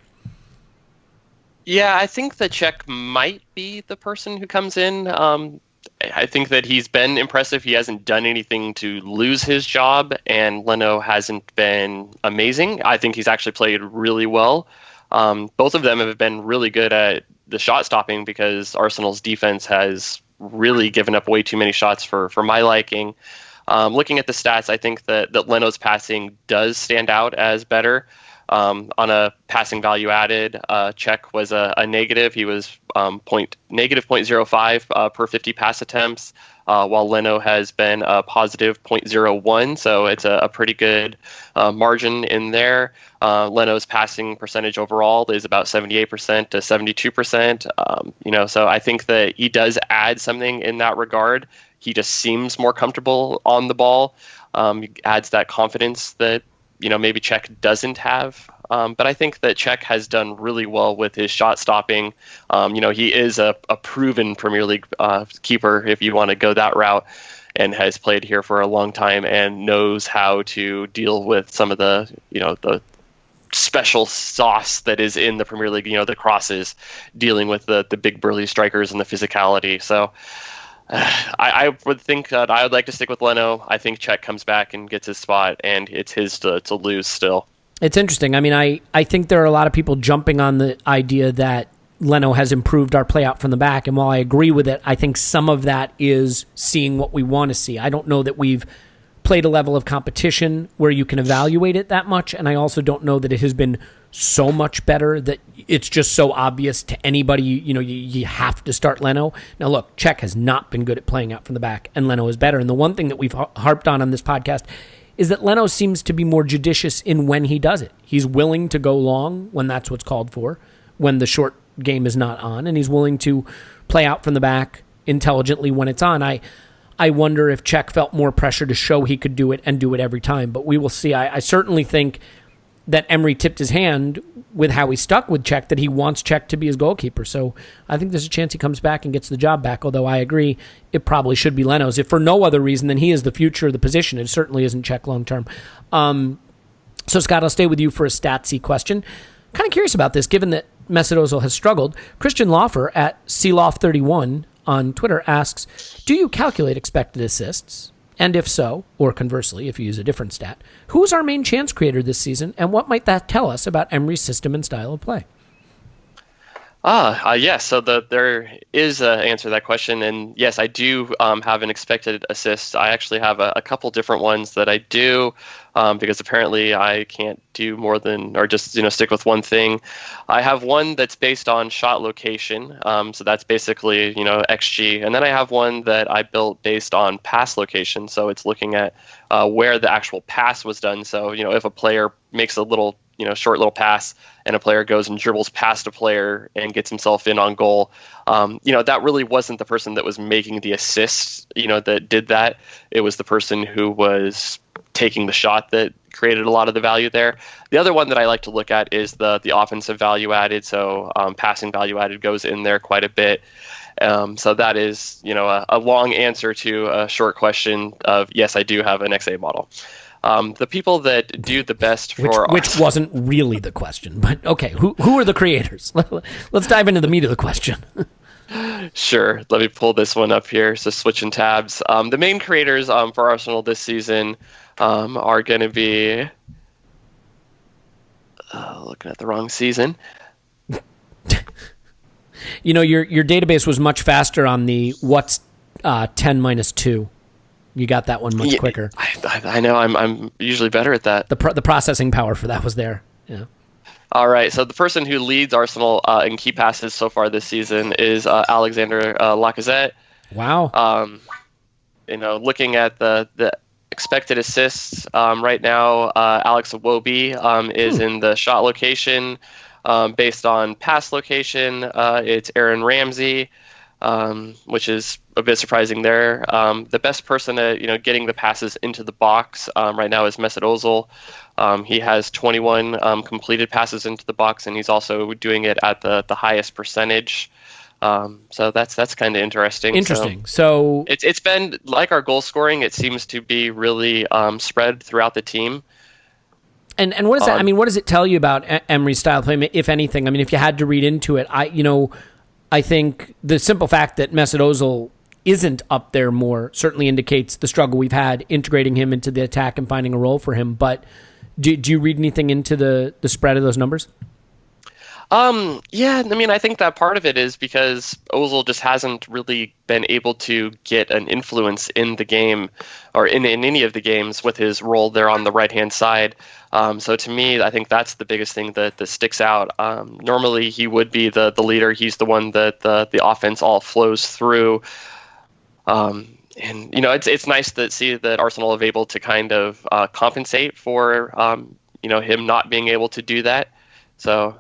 Yeah, I think that Cech might be the person who comes in. I think that he's been impressive. He hasn't done anything to lose his job, and Leno hasn't been amazing. I think he's actually played really well. Both of them have been really good at the shot stopping, because Arsenal's defense has really given up way too many shots for my liking. Looking at the stats, I think that Leno's passing does stand out as better. On a passing value added, Czech was a negative. He was negative 0.05 per 50 pass attempts, while Leno has been a positive 0.01. So it's a pretty good margin in there. Leno's passing percentage overall is about 78% to 72%. So I think that he does add something in that regard. He just seems more comfortable on the ball. He adds that confidence that maybe Czech doesn't have. But I think that Czech has done really well with his shot stopping. He is a proven Premier League keeper, if you want to go that route, and has played here for a long time and knows how to deal with some of the special sauce that is in the Premier League, the crosses, dealing with the big burly strikers and the physicality. So I would think that I would like to stick with Leno. I think Czech comes back and gets his spot, and it's his to lose still. It's interesting. I mean, I think there are a lot of people jumping on the idea that Leno has improved our play out from the back, and while I agree with it, I think some of that is seeing what we want to see. I don't know that we've played a level of competition where you can evaluate it that much, and I also don't know that it has been so much better that it's just so obvious to anybody, you have to start Leno. Now look, Czech has not been good at playing out from the back, and Leno is better. And the one thing that we've harped on this podcast is that Leno seems to be more judicious in when he does it. He's willing to go long when that's what's called for, when the short game is not on, and he's willing to play out from the back intelligently when it's on. I wonder if Czech felt more pressure to show he could do it and do it every time, but we will see. I certainly think that Emery tipped his hand with how he stuck with Czech, that he wants Czech to be his goalkeeper. So I think there's a chance he comes back and gets the job back, although I agree it probably should be Leno's. If for no other reason than he is the future of the position, it certainly isn't Czech long-term. So, Scott, I'll stay with you for a statsy question. Kind of curious about this, given that Mesut Ozil has struggled. Christian Laufer at CLoff31 on Twitter asks, do you calculate expected assists? And if so, or conversely, if you use a different stat, who is our main chance creator this season, and what might that tell us about Emery's system and style of play? Yes. So there is an answer to that question, and yes, I do have an expected assist. I actually have a couple different ones that I do because apparently I can't do more than or just stick with one thing. I have one that's based on shot location, so that's basically XG, and then I have one that I built based on pass location. So it's looking at where the actual pass was done. So if a player makes a little short little pass and a player goes and dribbles past a player and gets himself in on goal, that really wasn't the person that was making the assist, that did that. It was the person who was taking the shot that created a lot of the value there. The other one that I like to look at is the offensive value added. So passing value added goes in there quite a bit. So that is, a long answer to a short question of, yes, I do have an XA model. The people that do the best for which wasn't really the question, but okay, who are the creators? Let's dive into the meat of the question. Sure, let me pull this one up here. So switching tabs. The main creators for Arsenal this season are going to be looking at the wrong season. Your database was much faster on the what's 10 minus 2. You got that one much quicker. I know. I'm usually better at that. The processing power for that was there. Yeah. All right. So the person who leads Arsenal in key passes so far this season is Alexander Lacazette. Wow. Looking at the expected assists right now, Alex Iwobi is in the shot location. Based on pass location, it's Aaron Ramsey. Which is a bit surprising there. The best person at getting the passes into the box right now is Mesut Ozil. He has 21 completed passes into the box, and he's also doing it at the highest percentage. So that's kind of interesting. Interesting. So it's been like our goal scoring. It seems to be really spread throughout the team. And what does that? I mean, what does it tell you about Emery's style of play, if anything? I mean, if you had to read into it, I think the simple fact that Mesut Ozil isn't up there more certainly indicates the struggle we've had integrating him into the attack and finding a role for him. But do you read anything into the spread of those numbers? Yeah, I mean, I think that part of it is because Ozil just hasn't really been able to get an influence in the game or in any of the games with his role there on the right-hand side. So to me, I think that's the biggest thing that sticks out. Normally, he would be the leader. He's the one that the offense all flows through. And, it's nice to see that Arsenal have able to kind of compensate for, him not being able to do that. So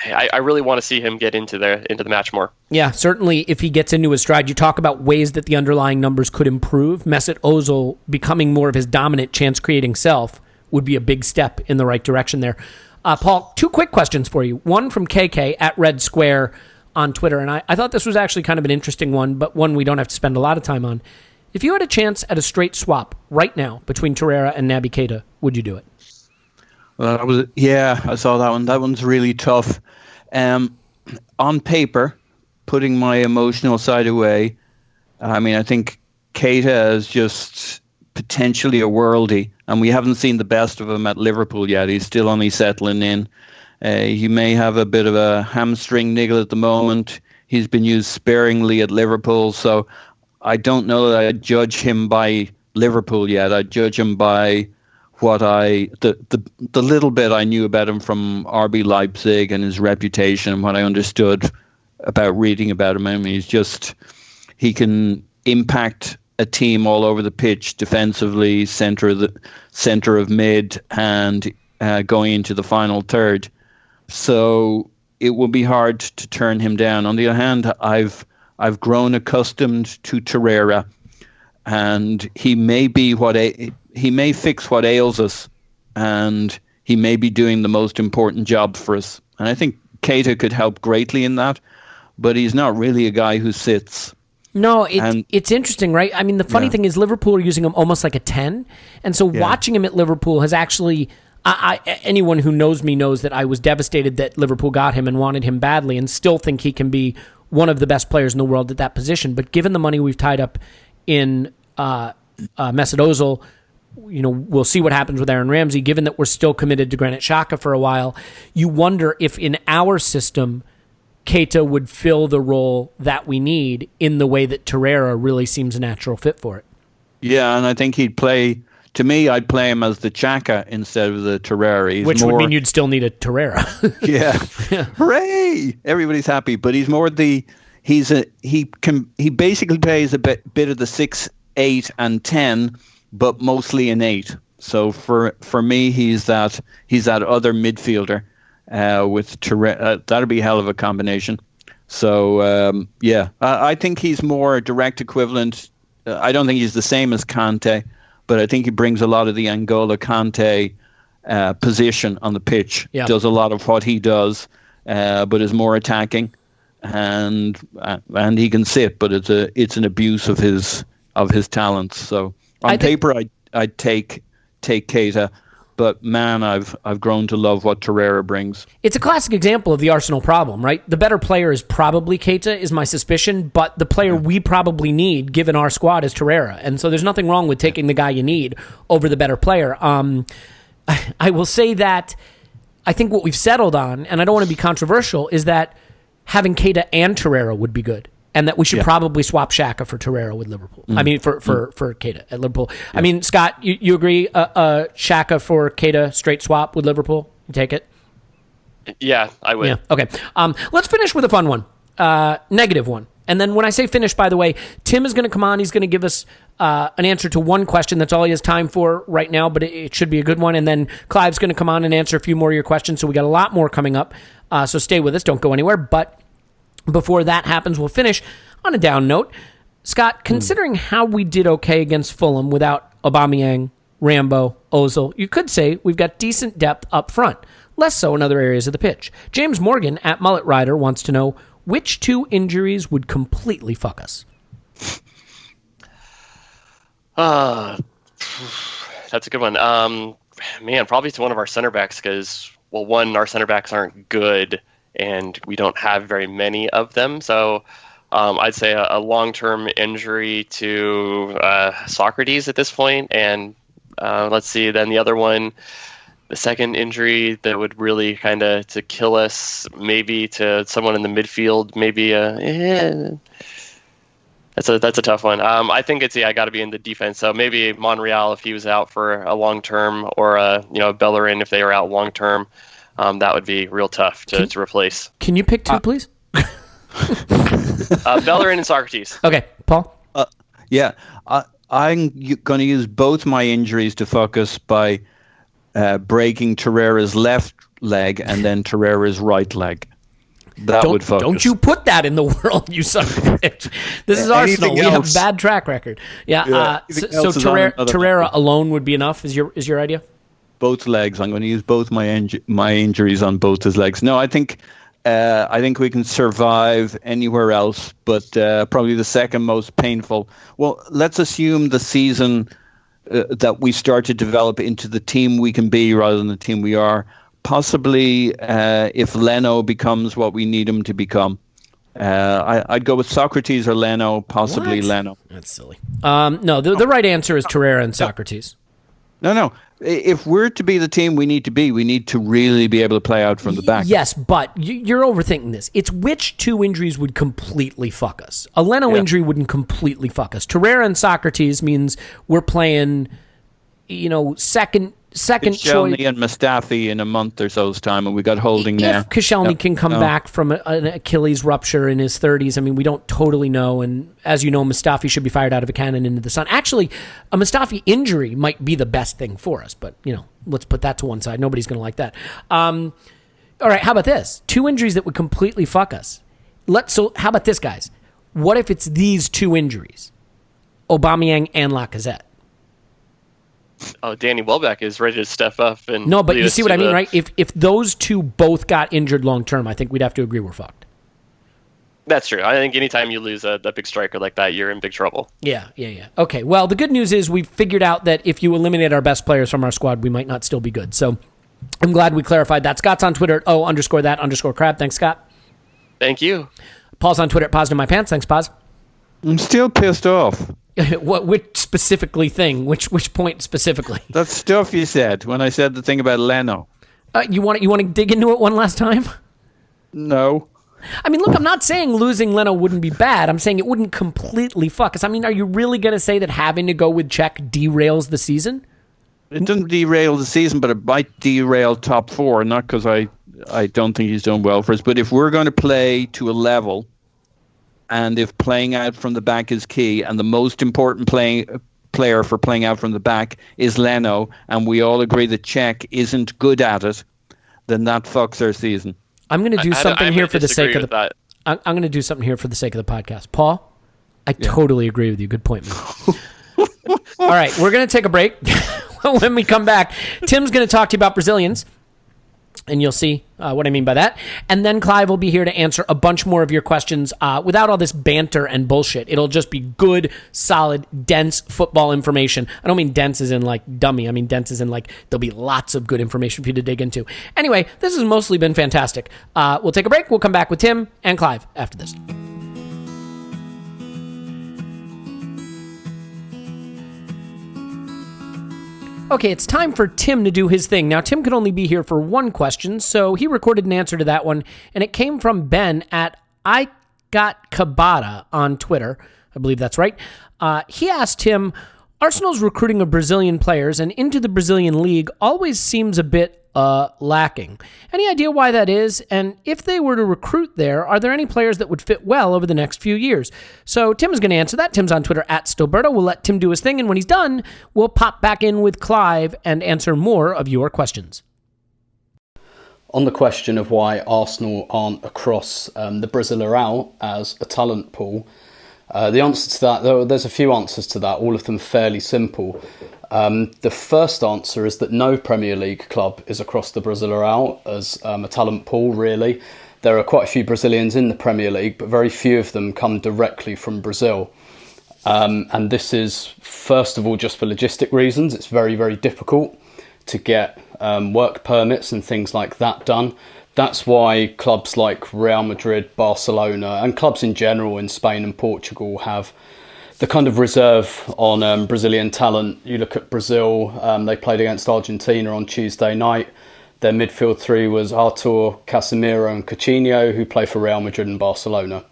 I really want to see him get into the match more. Yeah, certainly if he gets into his stride. You talk about ways that the underlying numbers could improve. Mesut Ozil becoming more of his dominant chance-creating self would be a big step in the right direction there. Paul, 2 quick questions for you. One from KK at Red Square on Twitter, and I thought this was actually kind of an interesting one, but one we don't have to spend a lot of time on. If you had a chance at a straight swap right now between Torreira and Naby Keita, would you do it? Well, I saw that one. That one's really tough. On paper, putting my emotional side away, I mean, I think Keita is just potentially a worldie, and we haven't seen the best of him at Liverpool yet. He's still only settling in. He may have a bit of a hamstring niggle at the moment. He's been used sparingly at Liverpool, so I don't know that I'd judge him by Liverpool yet. I'd judge him by what the little bit I knew about him from RB Leipzig and his reputation and what I understood about reading about him. I mean, he can impact a team all over the pitch defensively, center of mid, and going into the final third. So it will be hard to turn him down. On the other hand, I've grown accustomed to Torreira, and he may fix what ails us, and he may be doing the most important job for us. And I think Keita could help greatly in that, but he's not really a guy who sits. No, it's interesting, right? I mean, the funny thing is Liverpool are using him almost like a 10, and so watching him at Liverpool has actually... anyone who knows me knows that I was devastated that Liverpool got him and wanted him badly, and still think he can be one of the best players in the world at that position. But given the money we've tied up in Mesut Ozil, we'll see what happens with Aaron Ramsey. Given that we're still committed to Granit Xhaka for a while, you wonder if in our system, Keita would fill the role that we need in the way that Torreira really seems a natural fit for it. Yeah, and I think he'd play... To me, I'd play him as the Xhaka insteed of the Torreira. Which would mean you'd still need a Torreira. Yeah. Hooray! Everybody's happy, but he's more he basically plays a bit of the 6, 8, and 10, but mostly an 8. So for me, he's that other midfielder with Torreira. That'd be a hell of a combination. So I think he's more a direct equivalent. I don't think he's the same as Kante, but I think he brings a lot of the N'Golo Kante position on the pitch. Yep. Does a lot of what he does, but is more attacking, and he can sit, but it's an abuse of his talents. So on paper, I'd take Keita, but man, I've grown to love what Torreira brings. It's a classic example of the Arsenal problem, right? The better player is probably Keita, is my suspicion, but the player we probably need, given our squad, is Torreira. And so there's nothing wrong with taking the guy you need over the better player. I will say that I think what we've settled on, and I don't want to be controversial, is that having Keita and Torreira would be good. And that we should probably swap Xhaka for Torreira with Liverpool. I mean, for Keita at Liverpool. Yeah. I mean, Scott, you agree? Xhaka for Keita, straight swap with Liverpool? You take it? Yeah, I would. Yeah. Okay. Let's finish with a fun one, negative one. And then when I say finish, by the way, Tim is going to come on. He's going to give us an answer to one question. That's all he has time for right now, but it should be a good one. And then Clive's going to come on and answer a few more of your questions. So we got a lot more coming up. So stay with us. Don't go anywhere. But before that happens, we'll finish on a down note. Scott, considering how we did okay against Fulham without Aubameyang, Rambo, Ozil, you could say we've got decent depth up front. Less so in other areas of the pitch. James Morgan at Mullet Rider wants to know which 2 injuries would completely fuck us. That's a good one. Probably to one of our center backs because, well, one, our center backs aren't good, and we don't have very many of them. So I'd say a long-term injury to Socrates at this point. And let's see, then the other one, the second injury that would really kind of to kill us, maybe to someone in the midfield, maybe that's a tough one. I think it's got to be in the defense. So maybe Monreal if he was out for a long term, or Bellerin if they were out long term. That would be real tough to replace. Can you pick two, please? Bellerin and Socrates. Okay, Paul. I'm going to use both my injuries to focus by breaking Torreira's left leg and then Torreira's right leg. That would focus. Don't you put that in the world, you son of a bitch. This is Arsenal. We have a bad track record. So Torreira alone would be enough, is your idea? Both legs. I'm going to use both my injuries on both his legs. No, I think we can survive anywhere else, but probably the second most painful. Well, let's assume the season that we start to develop into the team we can be rather than the team we are. Possibly if Leno becomes what we need him to become. I'd go with Socrates or Leno, possibly What? Leno. That's silly. No, the right answer is Torreira and Socrates. No. If we're to be the team we need to really be able to play out from the back. Yes, but you're overthinking this. It's which two injuries would completely fuck us. A Leno injury wouldn't completely fuck us. Torreira and Socrates means we're playing, second Koscielny choice. and Mustafi in a month or so's time, and we got Holding now. If Koscielny can come back from an Achilles rupture in his 30s, I mean, we don't totally know. And as you know, Mustafi should be fired out of a cannon into the sun. Actually, a Mustafi injury might be the best thing for us, but, let's put that to one side. Nobody's going to like that. All right, how about this? Two injuries that would completely fuck us. So how about this, guys? What if it's these two injuries? Aubameyang and Lacazette. Oh, Danny Welbeck is ready to step up and no, but lead you us see to what I mean, right? If those two both got injured long term, I think we'd have to agree we're fucked. That's true. I think anytime you lose a big striker like that, you're in big trouble. Yeah. Okay, well, the good news is we've figured out that if you eliminate our best players from our squad, we might not still be good. So I'm glad we clarified that. Scott's on Twitter at _that_crab. Thanks, Scott. Thank you. Paul's on Twitter at Paz in my pants. Thanks, Paz. I'm still pissed off. Which specifically thing? Which point specifically? That stuff you said when I said the thing about Leno. You want to dig into it one last time? No. I mean, look, I'm not saying losing Leno wouldn't be bad. I'm saying it wouldn't completely fuck us. I mean, are you really going to say that having to go with Czech derails the season? It doesn't derail the season, but it might derail top four. Not because I don't think he's done well for us, but if we're going to play to a level, and if playing out from the back is key, and the most important player for playing out from the back is Leno, and we all agree that Czech isn't good at it, then that fucks our season. I'm going to do something here for the sake of that. I'm going to do something here for the sake of the podcast. Paul, I totally agree with you. Good point, man. All right, we're going to take a break. When we come back, Tim's going to talk to you about Brazilians. And you'll see what I mean by that. And then Clive will be here to answer a bunch more of your questions without all this banter and bullshit. It'll just be good, solid, dense football information. I don't mean dense as in like dummy. I mean dense as in like there'll be lots of good information for you to dig into. Anyway, this has mostly been fantastic. We'll take a break. We'll come back with Tim and Clive after this. Okay, it's time for Tim to do his thing. Now, Tim could only be here for one question, so he recorded an answer to that one, and it came from Ben at IGotKabata on Twitter. I believe that's right. He asked him, Arsenal's recruiting of Brazilian players and into the Brazilian league always seems a bit lacking. Any idea why that is? And if they were to recruit there, are there any players that would fit well over the next few years? So Tim is going to answer that. Tim's on Twitter at Stilberto. We'll let Tim do his thing, and when he's done, we'll pop back in with Clive and answer more of your questions. On the question of why Arsenal aren't across the Brasileirão as a talent pool, the answer to that, there's a few answers to that, all of them fairly simple. The first answer is that no Premier League club is across the Brasileirão as a talent pool, really. There are quite a few Brazilians in the Premier League, but very few of them come directly from Brazil. And this is, first of all, just for logistic reasons. It's very, very difficult to get work permits and things like that done. That's why clubs like Real Madrid, Barcelona, and clubs in general in Spain and Portugal have the kind of reserve on Brazilian talent. You look at Brazil, they played against Argentina on Tuesday night. Their midfield three was Arthur, Casemiro and Coutinho, who play for Real Madrid and Barcelona,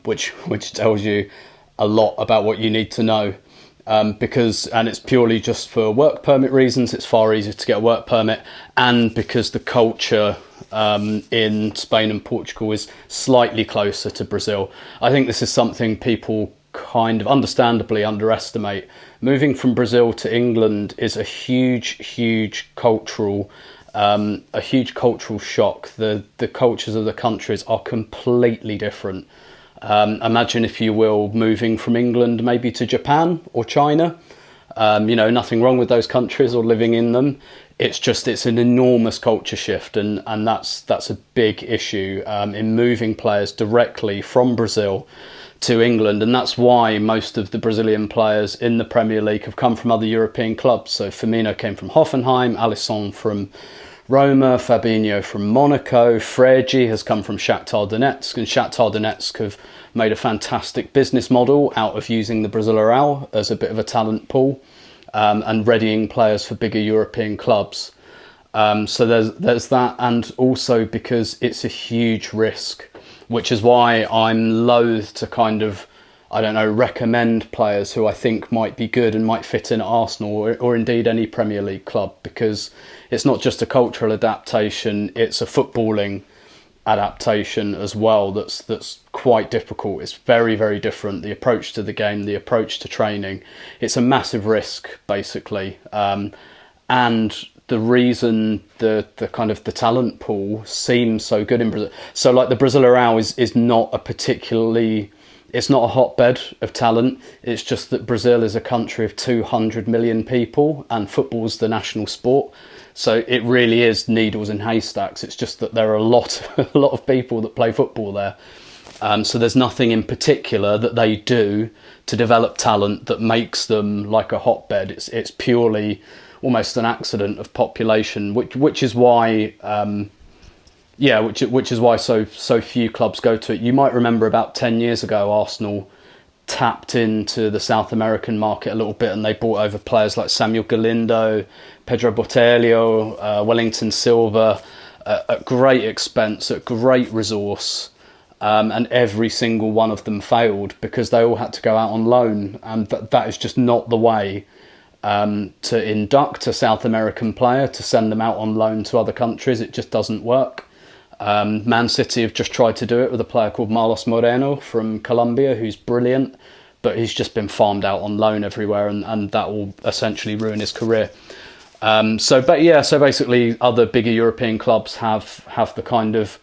which tells you a lot about what you need to know. Because it's purely just for work permit reasons. It's far easier to get a work permit, and because the culture in Spain and Portugal is slightly closer to Brazil. I think this is something people kind of understandably underestimate. Moving from Brazil to England is a huge cultural shock. The cultures of the countries are completely different. Imagine, if you will, moving from England maybe to Japan or China. Nothing wrong with those countries or living in them. It's an enormous culture shift, and that's a big issue in moving players directly from Brazil to England. And that's why most of the Brazilian players in the Premier League have come from other European clubs. So Firmino came from Hoffenheim, Alisson from Roma, Fabinho from Monaco, Fregi has come from Shakhtar Donetsk, and Shakhtar Donetsk have made a fantastic business model out of using the Brasileirão as a bit of a talent pool and readying players for bigger European clubs. So there's that, and also because it's a huge risk, which is why I'm loath to recommend players who I think might be good and might fit in at Arsenal or indeed any Premier League club, because it's not just a cultural adaptation, it's a footballing adaptation as well that's quite difficult. It's very, very different. The approach to the game, the approach to training, it's a massive risk, basically. And the reason the kind of the talent pool seems so good in Brazil. So like the Brasileirão is not it's not a hotbed of talent. It's just that Brazil is a country of 200 million people and football's the national sport. So it really is needles in haystacks. It's just that there are a lot of people that play football there. So there's nothing in particular that they do to develop talent that makes them like a hotbed. It's purely almost an accident of population, which is why which is why so few clubs go to it. You might remember about 10 years ago, Arsenal tapped into the South American market a little bit, and they brought over players like Samuel Galindo, Pedro Botelho, Wellington Silva, at great expense, at great resource, and every single one of them failed because they all had to go out on loan, and that is just not the way to induct a South American player, to send them out on loan to other countries. It just doesn't work. Man City have just tried to do it with a player called Marlos Moreno from Colombia, who's brilliant, but he's just been farmed out on loan everywhere, and that will essentially ruin his career. So basically other bigger European clubs have the kind of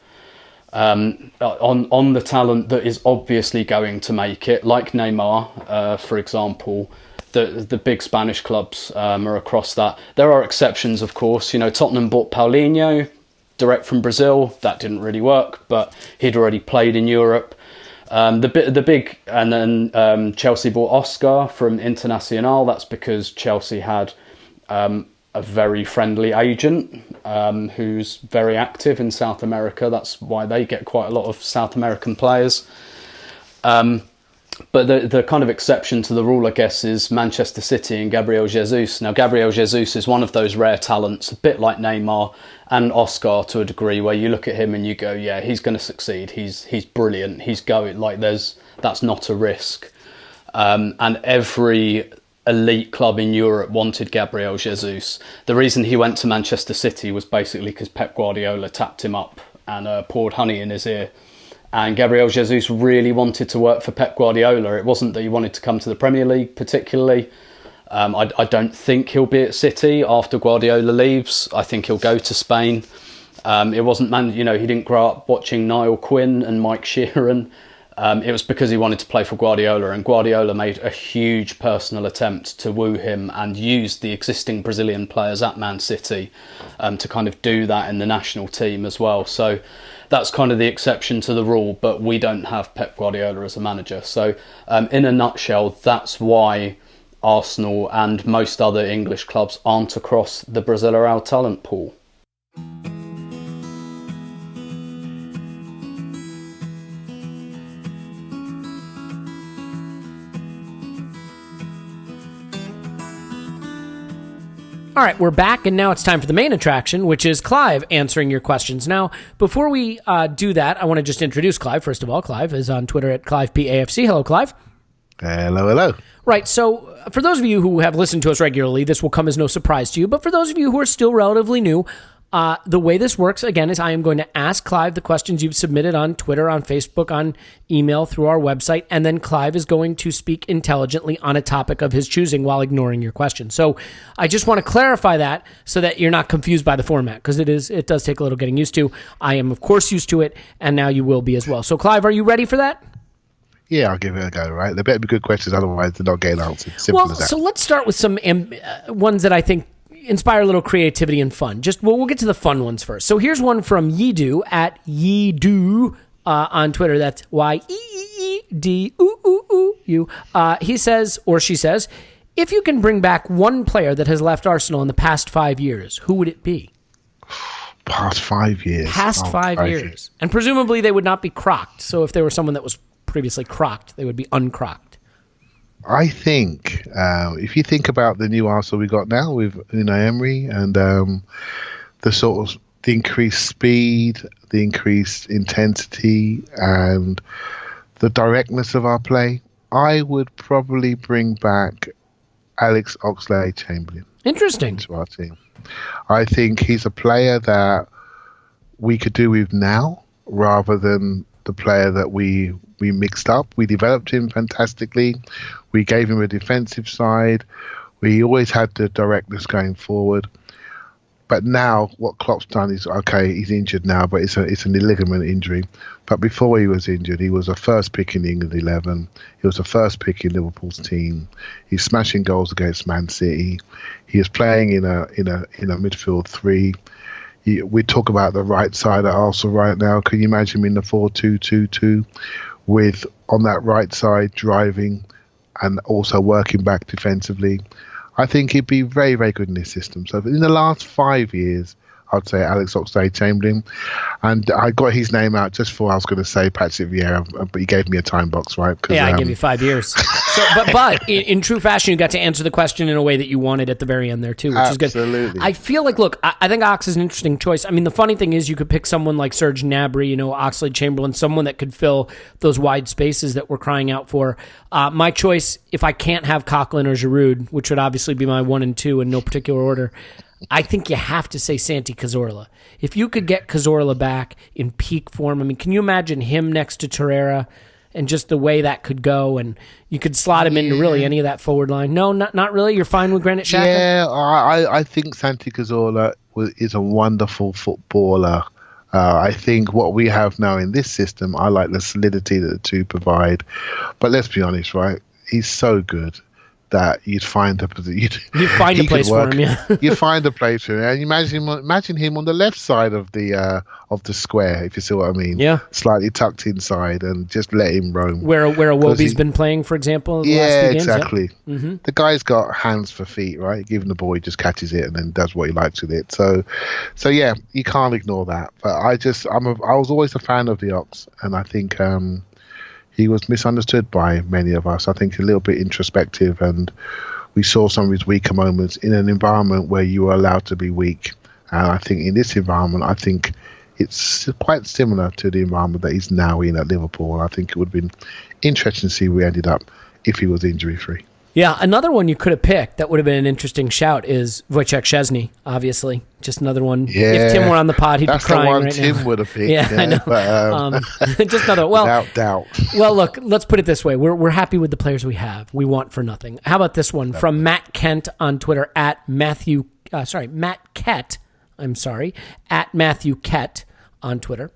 on the talent that is obviously going to make it, like Neymar, for example. The big Spanish clubs are across that. There are exceptions, of course. Tottenham bought Paulinho direct from Brazil. That didn't really work, but he'd already played in Europe. The big, and then Chelsea bought Oscar from Internacional. That's because Chelsea had a very friendly agent who's very active in South America. That's why they get quite a lot of South American players. But the kind of exception to the rule, I guess, is Manchester City and Gabriel Jesus. Now, Gabriel Jesus is one of those rare talents, a bit like Neymar and Oscar to a degree, where you look at him and you go, yeah, he's going to succeed. He's brilliant. He's going, like, that's not a risk. And every elite club in Europe wanted Gabriel Jesus. The reason he went to Manchester City was basically because Pep Guardiola tapped him up and poured honey in his ear. And Gabriel Jesus really wanted to work for Pep Guardiola. It wasn't that he wanted to come to the Premier League particularly. I don't think he'll be at City after Guardiola leaves. I think he'll go to Spain. It wasn't, he didn't grow up watching Niall Quinn and Mike Sheeran. It was because he wanted to play for Guardiola, and Guardiola made a huge personal attempt to woo him and used the existing Brazilian players at Man City to kind of do that in the national team as well. So that's kind of the exception to the rule, but we don't have Pep Guardiola as a manager. So in a nutshell, that's why Arsenal and most other English clubs aren't across the Brasileirão talent pool. All right, we're back, and now it's time for the main attraction, which is Clive answering your questions. Now, before we do that, I want to just introduce Clive. First of all, Clive is on Twitter at ClivePAFC. Hello, Clive. Hello. Right, so for those of you who have listened to us regularly, this will come as no surprise to you, but for those of you who are still relatively new, the way this works, again, is I am going to ask Clive the questions you've submitted on Twitter, on Facebook, on email, through our website, and then Clive is going to speak intelligently on a topic of his choosing while ignoring your question. So I just want to clarify that so that you're not confused by the format, because it does take a little getting used to. I am, of course, used to it, and now you will be as well. So, Clive, are you ready for that? Yeah, I'll give it a go, right? They better be good questions, otherwise they're not getting answered. Simple as that. So let's start with some ones that I think inspire a little creativity and fun. We'll get to the fun ones first. So here's one from Yidu at Yidu on Twitter. That's YEEDU. He says, or she says, if you can bring back one player that has left Arsenal in the past 5 years, who would it be? Past 5 years. Past 5 years. And presumably they would not be crocked. So if there was someone that was previously crocked, they would be uncrocked. I think if you think about the new Arsenal we got now with Emery and the increased speed, the increased intensity, and the directness of our play, I would probably bring back Alex Oxlade-Chamberlain. Interesting. To our team. I think he's a player that we could do with now rather than the player that we mixed up. We developed him fantastically. We gave him a defensive side. We always had the directness going forward. But now what Klopp's done is, okay, he's injured now, but it's a ligament injury. But before he was injured, he was a first pick in the England 11. He was a first pick in Liverpool's team. He's smashing goals against Man City. He is playing in a midfield three. We talk about the right side at Arsenal right now. Can you imagine him in the 4-2-2-2 with on that right side driving and also working back defensively? I think he'd be very, very good in this system. So in the last 5 years, I'd say Alex Oxlade-Chamberlain. And I got his name out just before I was going to say Patrick Vieira, but he gave me a time box, right? Yeah, I gave you 5 years. So, but in true fashion, you got to answer the question in a way that you wanted at the very end there, too, which is good. Absolutely. I feel like, look, I think Ox is an interesting choice. I mean, the funny thing is you could pick someone like Serge Gnabry, Oxlade-Chamberlain, someone that could fill those wide spaces that we're crying out for. My choice, if I can't have Coquelin or Giroud, which would obviously be my 1 and 2 in no particular order, I think you have to say Santi Cazorla. If you could get Cazorla back in peak form, I mean, can you imagine him next to Torreira and just the way that could go? And you could slot him into really any of that forward line. No, not really. You're fine with Granit Xhaka? Yeah, I think Santi Cazorla is a wonderful footballer. I think what we have now in this system, I like the solidity that the two provide. But let's be honest, right? He's so good that you'd find a place for him. Yeah, you'd find a place for him. And imagine him on the left side of the square, if you see what I mean. Yeah, slightly tucked inside, and just let him roam. Where Iwobi's been playing, for example. The last few games, exactly. Yeah. Mm-hmm. The guy's got hands for feet, right? Given the ball, he just catches it and then does what he likes with it. So yeah, you can't ignore that. But I was always a fan of the Ox, and I think he was misunderstood by many of us. I think a little bit introspective, and we saw some of his weaker moments in an environment where you were allowed to be weak. And I think in this environment, I think it's quite similar to the environment that he's now in at Liverpool. I think it would have been interesting to see where he ended up if he was injury-free. Yeah, another one you could have picked that would have been an interesting shout is Wojciech Szczesny, obviously. Just another one. Yeah, if Tim were on the pod, he'd be crying right now. That's the one Tim would have picked. Yeah, I know. But, just another. Well, without doubt. Well, look, let's put it this way. We're happy with the players we have. We want for nothing. How about this one from Matt Kent on Twitter at Matt Kett. At Matthew Kett on Twitter.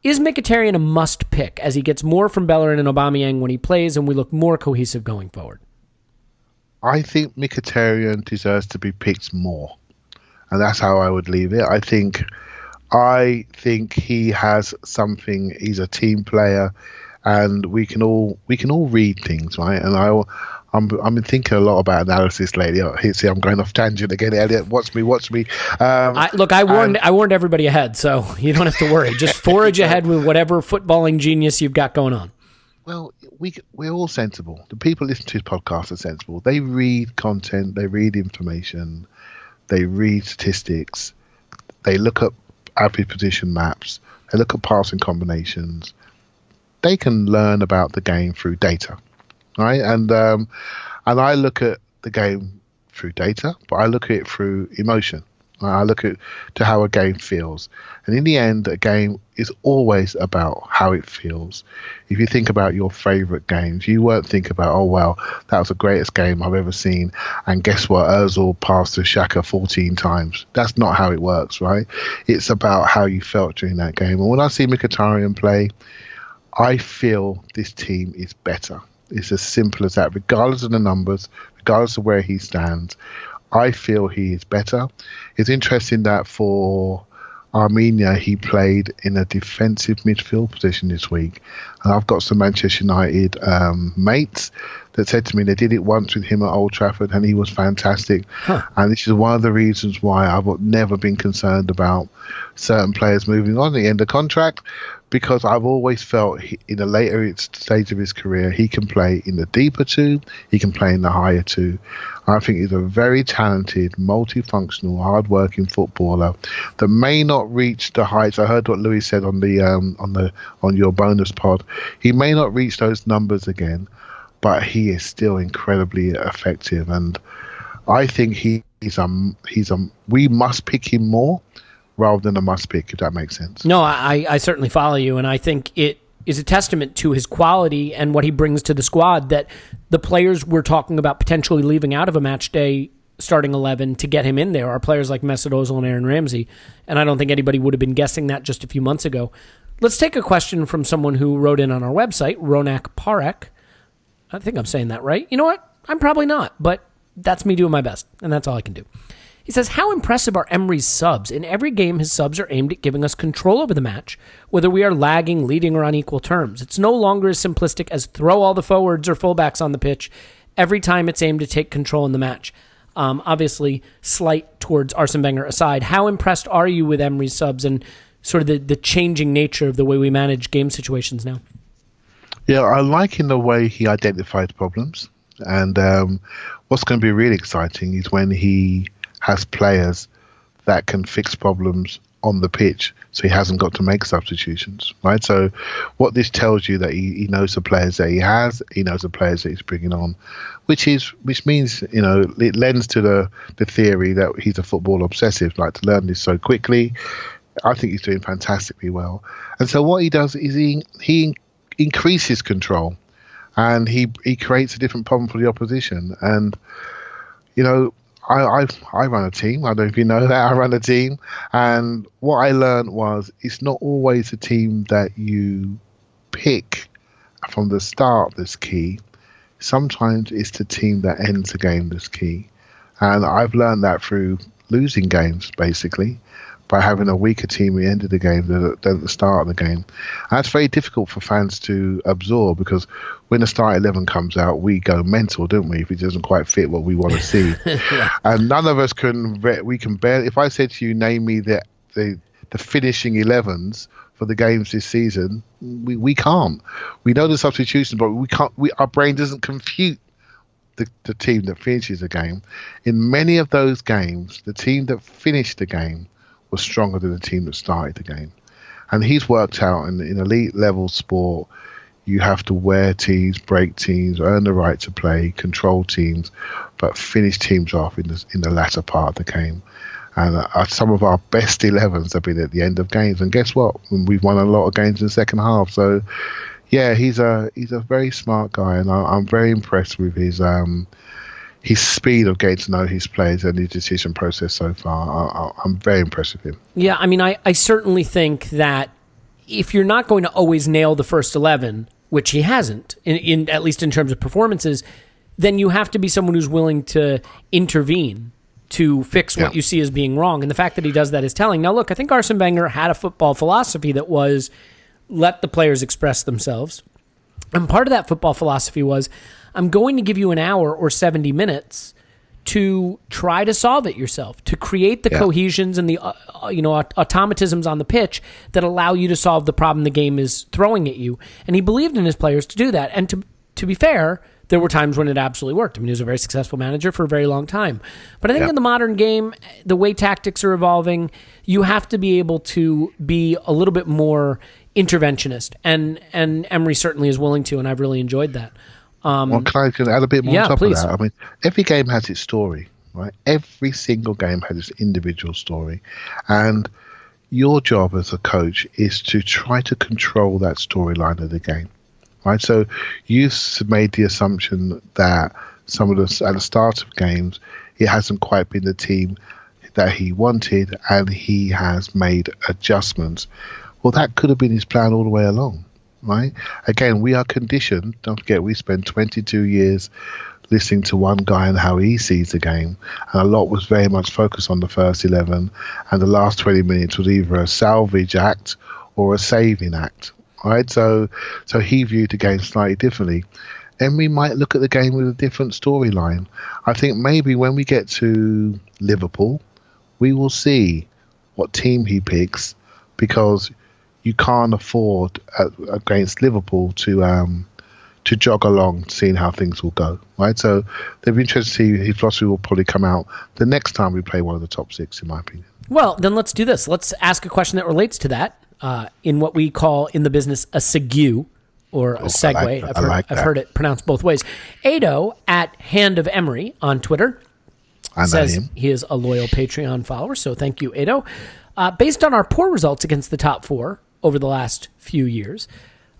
Is Mkhitaryan a must pick as he gets more from Bellerin and Aubameyang when he plays and we look more cohesive going forward? I think Mkhitaryan deserves to be picked more, and that's how I would leave it. I think he has something. He's a team player, and we can all read things, right? And I've been thinking a lot about analysis lately. See, I'm going off tangent again, Elliot. Watch me. I warned everybody ahead, so you don't have to worry. Just forage ahead with whatever footballing genius you've got going on. Well, we're all sensible. The people listening to this podcast are sensible. They read content, they read information, they read statistics, they look at average position maps, they look at passing combinations. They can learn about the game through data, right? And I look at the game through data, but I look at it through emotion. I look at to how a game feels, and in the end, a game is always about how it feels. If you think about your favorite games, you won't think about, oh well, that was the greatest game I've ever seen, and guess what, Özil passed to Xhaka 14 times. That's not how it works, right? It's about how you felt during that game. And when I see Mkhitaryan play, I feel this team is better. It's as simple as that, regardless of the numbers, regardless of where he stands. I feel he is better. It's interesting that for Armenia, he played in a defensive midfield position this week. And I've got some Manchester United mates that said to me they did it once with him at Old Trafford and he was fantastic. And this is one of the reasons why I've never been concerned about certain players moving on at the end of contract, because I've always felt in the later stage of his career, he can play in the deeper two, he can play in the higher two. I think he's a very talented, multifunctional, hard-working footballer that may not reach the heights. I heard what Louis said on your bonus pod. He may not reach those numbers again, but he is still incredibly effective, and I think we must pick him more rather than a must pick, if that makes sense. No, I certainly follow you, and I think it is a testament to his quality and what he brings to the squad that the players we're talking about potentially leaving out of a match day starting 11 to get him in there are players like Mesut Ozil and Aaron Ramsey, and I don't think anybody would have been guessing that just a few months ago. Let's take a question from someone who wrote in on our website, Ronak Parek. I think I'm saying that right. You know what? I'm probably not, but that's me doing my best, and that's all I can do. He says, how impressive are Emery's subs? In every game, his subs are aimed at giving us control over the match, whether we are lagging, leading, or on equal terms. It's no longer as simplistic as throw all the forwards or fullbacks on the pitch. Every time it's aimed to take control in the match. Obviously, slight towards Arsene Wenger aside, how impressed are you with Emery's subs and sort of the changing nature of the way we manage game situations now? Yeah, I like in the way he identifies problems. And what's going to be really exciting is when he has players that can fix problems on the pitch, so he hasn't got to make substitutions, right? So what this tells you that he knows the players that he knows the players that he's bringing on, which means, you know, it lends to the theory that he's a football obsessive, like to learn this so quickly. I think he's doing fantastically well. And so what he does is he increases control, and he creates a different problem for the opposition. And, you know, I run a team. I don't know if you know that. I run a team. And what I learned was it's not always a team that you pick from the start that's key. Sometimes it's the team that ends the game that's key. And I've learned that through losing games, basically, by having a weaker team at the end of the game than at the start of the game. And that's very difficult for fans to absorb, because when the start 11 comes out, we go mental, don't we, if it doesn't quite fit what we want to see. Yeah. And none of us can barely, if I said to you, name me the finishing 11s for the games this season, we can't. We know the substitutions, but we can't. Our brain doesn't compute the team that finishes the game. In many of those games, the team that finished the game was stronger than the team that started the game. And he's worked out in elite level sport, you have to wear teams, break teams, earn the right to play, control teams, but finish teams off in the latter part of the game. And some of our best 11s have been at the end of games. And guess what? We've won a lot of games in the second half. So, yeah, he's a very smart guy, and I'm very impressed with his speed of getting to know his players and his decision process so far. I'm very impressed with him. Yeah, I mean, I certainly think that if you're not going to always nail the first 11, which he hasn't, in at least in terms of performances, then you have to be someone who's willing to intervene to fix what you see as being wrong. And the fact that he does that is telling. Now, look, I think Arsene Wenger had a football philosophy that was let the players express themselves. And part of that football philosophy was, I'm going to give you an hour or 70 minutes to try to solve it yourself, to create the cohesions and the automatisms on the pitch that allow you to solve the problem the game is throwing at you. And he believed in his players to do that. And to be fair, there were times when it absolutely worked. I mean, he was a very successful manager for a very long time. But I think in the modern game, the way tactics are evolving, you have to be able to be a little bit more interventionist. And Emery certainly is willing to, and I've really enjoyed that. Clive can add a bit more on top please. of that. I mean, every game has its story, right? Every single game has its individual story. And your job as a coach is to try to control that storyline of the game. Right, so you made the assumption that some of the at the start of games, it hasn't quite been the team that he wanted, and he has made adjustments. Well, that could have been his plan all the way along, right? Again, we are conditioned. Don't forget, we spent 22 years listening to one guy and how he sees the game, and a lot was very much focused on the first 11, and the last 20 minutes was either a salvage act or a saving act. Right, so he viewed the game slightly differently. Emery might look at the game with a different storyline. I think maybe when we get to Liverpool, we will see what team he picks, because you can't afford against Liverpool to jog along, seeing how things will go. Right, so they'll be interested to see his philosophy will probably come out the next time we play one of the top six, in my opinion. Well, then let's do this. Let's ask a question that relates to that. In what we call in the business a segue or a segue. I've heard it pronounced both ways. Ado at Hand of Emery on Twitter says he is a loyal Patreon follower, so thank you, Ado. Based on our poor results against the top four over the last few years,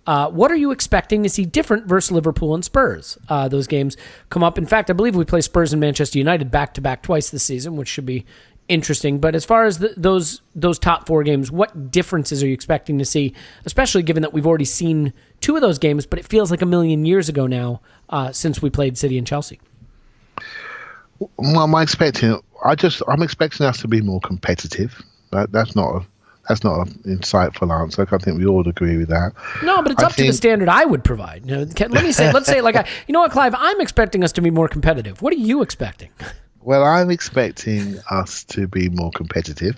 what are you expecting to see different versus Liverpool and Spurs? Those games come up. In fact, I believe we play Spurs and Manchester United back-to-back twice this season, which should be interesting. But as far as those top four games, what differences are you expecting to see, especially given that we've already seen two of those games, but it feels like a million years ago now since we played City and Chelsea? Well, I'm expecting us to be more competitive. That's not an insightful answer. I think we all agree with that. No, but it's up to the standard I would provide. Let's say you know what, Clive, I'm expecting us to be more competitive. What are you expecting? Well, I'm expecting us to be more competitive,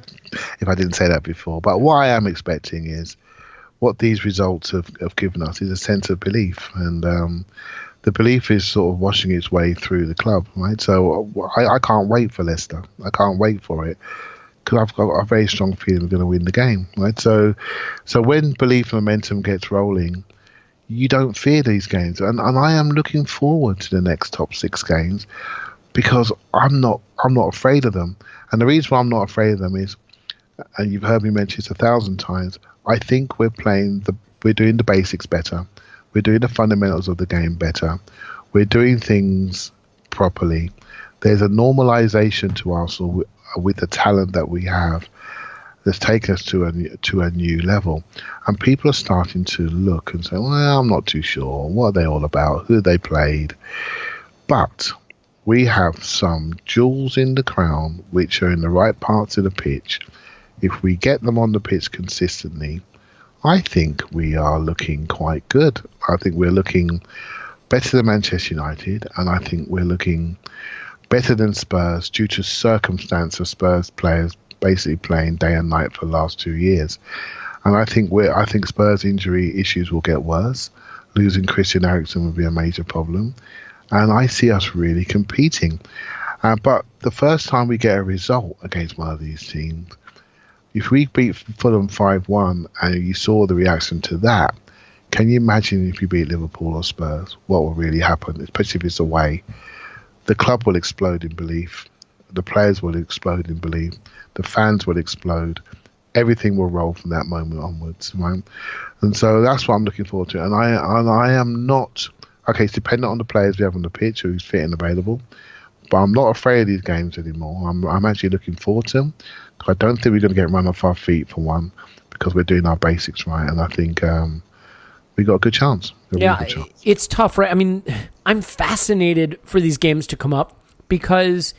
if I didn't say that before. But what I am expecting is what these results have given us is a sense of belief. And the belief is sort of washing its way through the club, right? So I can't wait for Leicester. I can't wait for it, because I've got a very strong feeling we're going to win the game, right? So when belief and momentum gets rolling, you don't fear these games. And I am looking forward to the next top six games, because I'm not afraid of them. And the reason why I'm not afraid of them is, and you've heard me mention this 1,000 times, I think we're doing the basics better. We're doing the fundamentals of the game better. We're doing things properly. There's a normalization to Arsenal with the talent that we have that's taken us to a new level. And people are starting to look and say, well, I'm not too sure. What are they all about? Who they played? But we have some jewels in the crown which are in the right parts of the pitch. If we get them on the pitch consistently, I think we are looking quite good. I think we're looking better than Manchester United, and I think we're looking better than Spurs due to circumstance of Spurs players basically playing day and night for the last 2 years. And I think Spurs injury issues will get worse. Losing Christian Eriksen will be a major problem. And I see us really competing. But the first time we get a result against one of these teams, if we beat Fulham 5-1 and you saw the reaction to that, can you imagine if you beat Liverpool or Spurs, what will really happen, especially if it's away? The club will explode in belief. The players will explode in belief. The fans will explode. Everything will roll from that moment onwards, right? And so that's what I'm looking forward to. And I am not... Okay, it's dependent on the players we have on the pitch, who's fit and available. But I'm not afraid of these games anymore. I'm actually looking forward to them. I don't think we're going to get run off our feet, for one, because we're doing our basics right. And I think we got a good chance. It's tough, right? I mean, I'm fascinated for these games to come up, because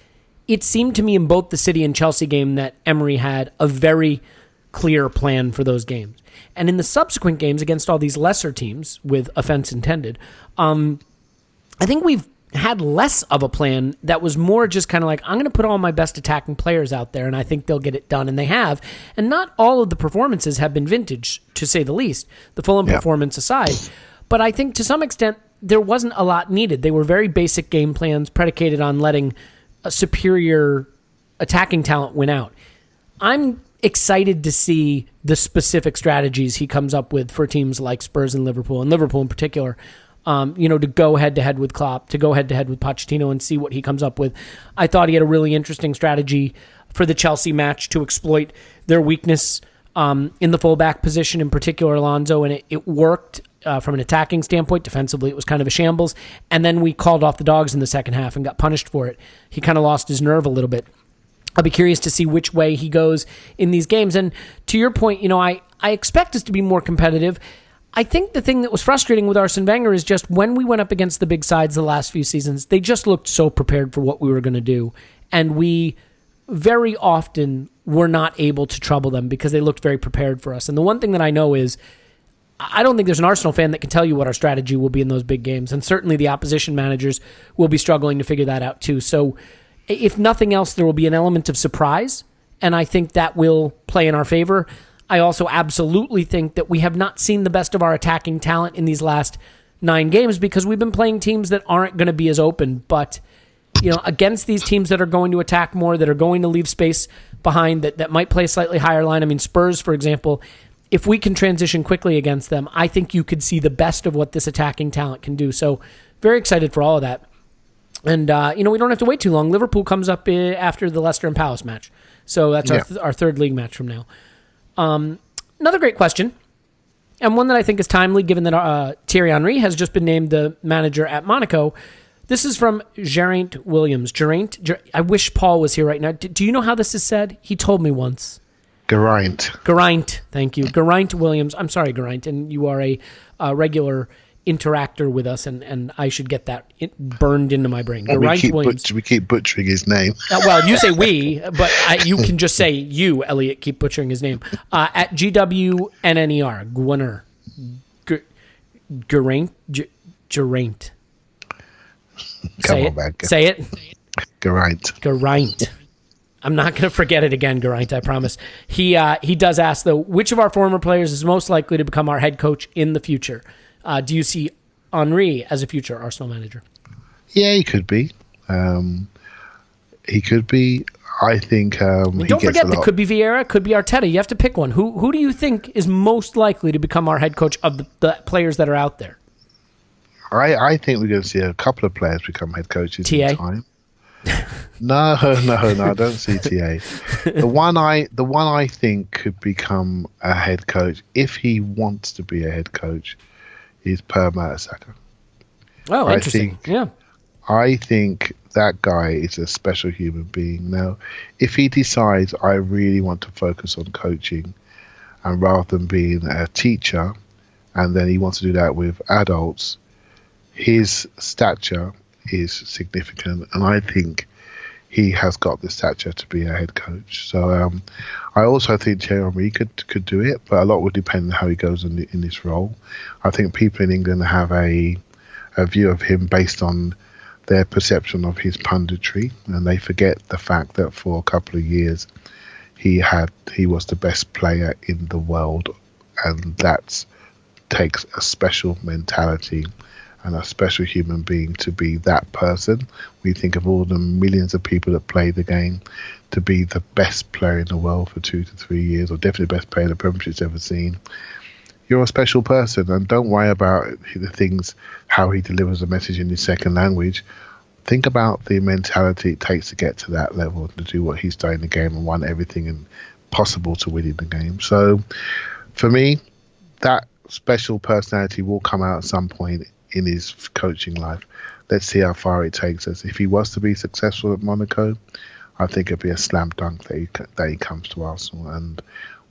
it seemed to me in both the City and Chelsea game that Emery had a very clear plan for those games. And in the subsequent games against all these lesser teams, with offense intended, I think we've had less of a plan that was more just kind of like, I'm going to put all my best attacking players out there and I think they'll get it done, and they have. And not all of the performances have been vintage, to say the least, the Fulham performance aside. But I think to some extent, there wasn't a lot needed. They were very basic game plans predicated on letting a superior attacking talent win out. I'm excited to see the specific strategies he comes up with for teams like Spurs and Liverpool in particular, to go head-to-head with Klopp, to go head-to-head with Pochettino and see what he comes up with. I thought he had a really interesting strategy for the Chelsea match to exploit their weakness in the fullback position, in particular Alonso, and it worked from an attacking standpoint. Defensively, it was kind of a shambles, and then we called off the dogs in the second half and got punished for it. He kind of lost his nerve a little bit. I'll be curious to see which way he goes in these games. And to your point, I expect us to be more competitive. I think the thing that was frustrating with Arsene Wenger is just when we went up against the big sides the last few seasons, they just looked so prepared for what we were going to do. And we very often were not able to trouble them because they looked very prepared for us. And the one thing that I know is I don't think there's an Arsenal fan that can tell you what our strategy will be in those big games. And certainly the opposition managers will be struggling to figure that out too. So if nothing else, there will be an element of surprise, and I think that will play in our favor. I also absolutely think that we have not seen the best of our attacking talent in these last 9 games because we've been playing teams that aren't going to be as open. But against these teams that are going to attack more, that are going to leave space behind, that might play a slightly higher line. I mean, Spurs, for example, if we can transition quickly against them, I think you could see the best of what this attacking talent can do. So very excited for all of that. And, we don't have to wait too long. Liverpool comes up after the Leicester and Palace match. So that's our third league match from now. Another great question, and one that I think is timely given that Thierry Henry has just been named the manager at Monaco. This is from Geraint Williams. I wish Paul was here right now. Do you know how this is said? He told me once. Geraint. Thank you. Geraint Williams. I'm sorry, Geraint, and you are a regular interactor with us, and I should get that burned into my brain. We keep butchering his name. Well, you say we, but you can just say you, Elliot, keep butchering his name. At GWNNER, Gwinner. Geraint. Say it. Geraint. I'm not going to forget it again, Geraint, I promise. He does ask, though, which of our former players is most likely to become our head coach in the future? Do you see Henry as a future Arsenal manager? Yeah, he could be. I think. Don't forget, it could be Vieira, could be Arteta. You have to pick one. Who do you think is most likely to become our head coach of the players that are out there? I think we're going to see a couple of players become head coaches in time. No, I don't see TA. The one I think could become a head coach, if he wants to be a head coach, is Per Mertesacker. Oh, interesting. I think that guy is a special human being. Now, if he decides I really want to focus on coaching, and rather than being a teacher, and then he wants to do that with adults, his stature is significant, and I think he has got the stature to be a head coach. So I also think Thierry Henry could do it, but a lot would depend on how he goes in this role. I think people in England have a view of him based on their perception of his punditry, and they forget the fact that for a couple of years he was the best player in the world, and that takes a special mentality and a special human being to be that person. We think of all the millions of people that play the game, to be the best player in the world for 2 to 3 years, or definitely the best player the Premiership's ever seen. You're a special person, and don't worry about the things, how he delivers a message in his second language. Think about the mentality it takes to get to that level, to do what he's done in the game and won everything possible to win in the game. So for me, that special personality will come out at some point in his coaching life. Let's see how far it takes us. If he was to be successful at Monaco, I think it'd be a slam dunk that he comes to Arsenal, and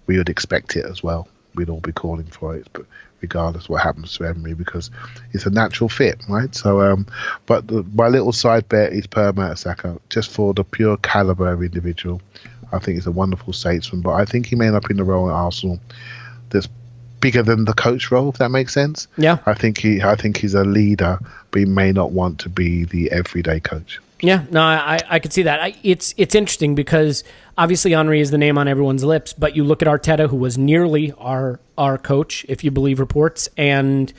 we would expect it as well. We'd all be calling for it, but regardless what happens to Emery, because it's a natural fit, right? So, my little side bet is Per Mertesacker, just for the pure caliber of individual. I think he's a wonderful statesman, but I think he may end up in the role at Arsenal that's bigger than the coach role, if that makes sense. Yeah. I think he's a leader, but he may not want to be the everyday coach. Yeah, no, I could see that. It's interesting because obviously Henry is the name on everyone's lips, but you look at Arteta, who was nearly our coach, if you believe reports, and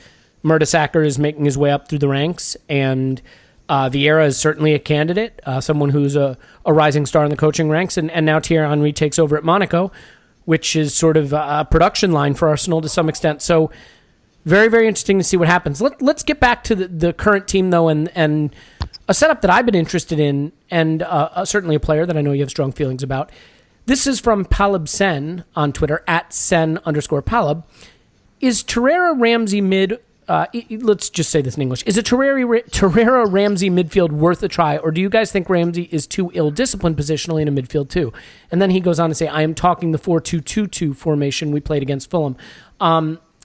Mertesacker is making his way up through the ranks, and Vieira is certainly a candidate, someone who's a rising star in the coaching ranks, and now Thierry Henry takes over at Monaco, which is sort of a production line for Arsenal to some extent. So very, very interesting to see what happens. Let's get back to the current team, though, and a setup that I've been interested in, and certainly a player that I know you have strong feelings about. This is from Palab Sen on Twitter, at Sen_Palab. Is Torreira Ramsey mid... let's just say this in English. Is a Torreira Ramsey midfield worth a try, or do you guys think Ramsey is too ill-disciplined positionally in a midfield too? And then he goes on to say, I am talking the 4-2-2-2 formation we played against Fulham.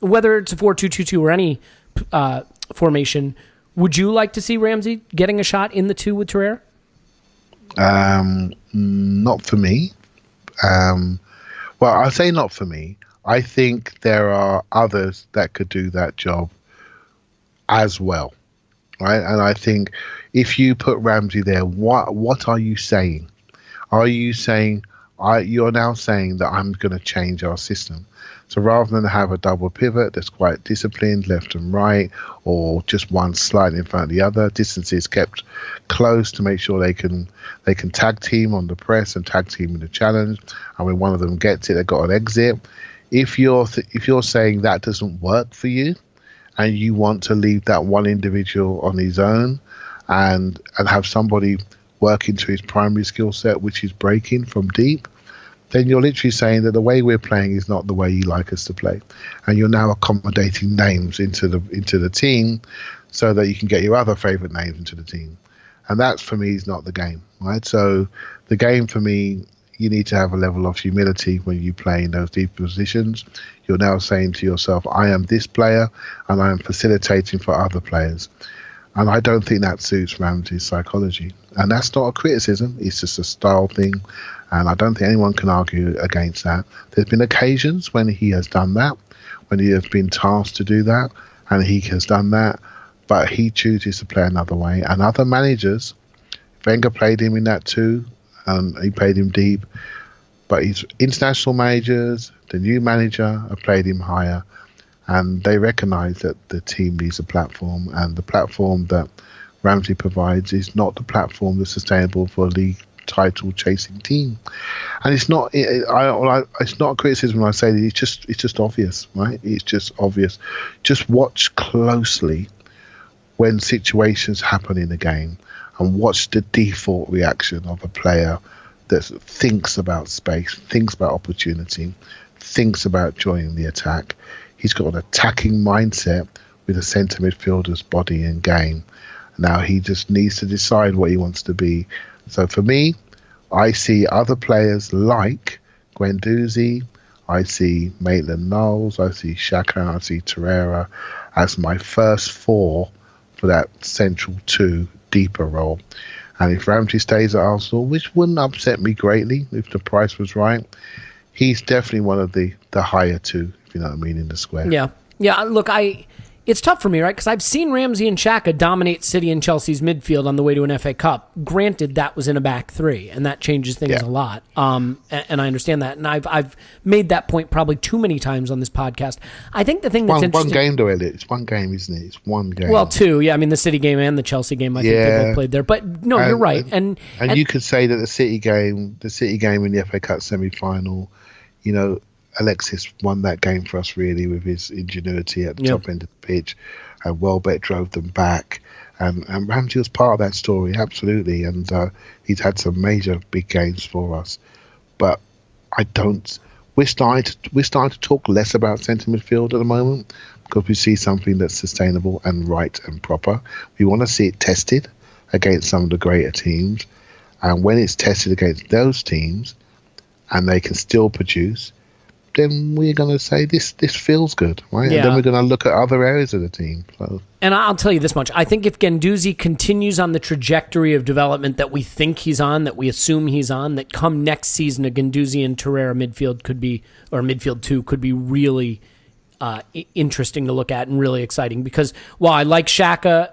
Whether it's a 4-2-2-2 or any formation, would you like to see Ramsey getting a shot in the 2 with Torreira? Not for me. Well, I'll say not for me. I think there are others that could do that job as well, right? And I think if you put Ramsey there, what are you saying? Are you saying you're now saying that I'm going to change our system? So rather than have a double pivot that's quite disciplined, left and right, or just one slightly in front of the other, distance is kept close to make sure they can tag team on the press and tag team in the challenge. And when one of them gets it, they've got an exit. If you're saying that doesn't work for you, and you want to leave that one individual on his own and have somebody work into his primary skill set, which is breaking from deep, then you're literally saying that the way we're playing is not the way you like us to play. And you're now accommodating names into the team so that you can get your other favourite names into the team. And that, for me, is not the game, right? So the game, for me, you need to have a level of humility when you play in those deep positions. You're now saying to yourself, I am this player and I am facilitating for other players. And I don't think that suits Ramsey's psychology. And that's not a criticism, it's just a style thing. And I don't think anyone can argue against that. There's been occasions when he has done that, when he has been tasked to do that, and he has done that, but he chooses to play another way. And other managers, Wenger played him in that too, and he played him deep, but his international managers, the new manager, have played him higher, and they recognise that the team needs a platform, and the platform that Ramsey provides is not the platform that's sustainable for a league title chasing team. And it's not it's not a criticism when I say that. It's just obvious, right? It's just obvious. Just watch closely when situations happen in the game, and watch the default reaction of a player that thinks about space, thinks about opportunity, thinks about joining the attack. He's got an attacking mindset with a centre midfielder's body and game. Now he just needs to decide what he wants to be. So for me, I see other players like Guendouzi, I see Maitland-Niles, I see Xhaka, I see Torreira as my first 4 for that central 2 deeper role. And if Ramsey stays at Arsenal, which wouldn't upset me greatly if the price was right, he's definitely one of the higher 2, if you know what I mean, in the square. Yeah. Look, it's tough for me, right? Because I've seen Ramsey and Xhaka dominate City and Chelsea's midfield on the way to an FA Cup. Granted, that was in a back 3, and that changes things a lot. And I understand that, and I've made that point probably too many times on this podcast. I think the thing that's interesting... One game, though, Elliot. It's one game, isn't it? It's one game. Well, 2, yeah. I mean, the City game and the Chelsea game, I think they both played there. But no, you're right. And you could say that the City game in the FA Cup semi-final, you know, Alexis won that game for us really with his ingenuity at the top end of the pitch, and Welbeck drove them back, and Ramsey was part of that story, absolutely, and he's had some major big games for us. But we're starting to talk less about centre midfield at the moment because we see something that's sustainable and right and proper. We want to see it tested against some of the greater teams, and when it's tested against those teams and they can still produce, then we're going to say this feels good, right? Yeah. And then we're going to look at other areas of the team. So. And I'll tell you this much. I think if Guendouzi continues on the trajectory of development that we think he's on, that we assume he's on, that come next season, a Guendouzi and Torreira midfield could be, or midfield 2 could be really interesting to look at and really exciting. Because while I like Xhaka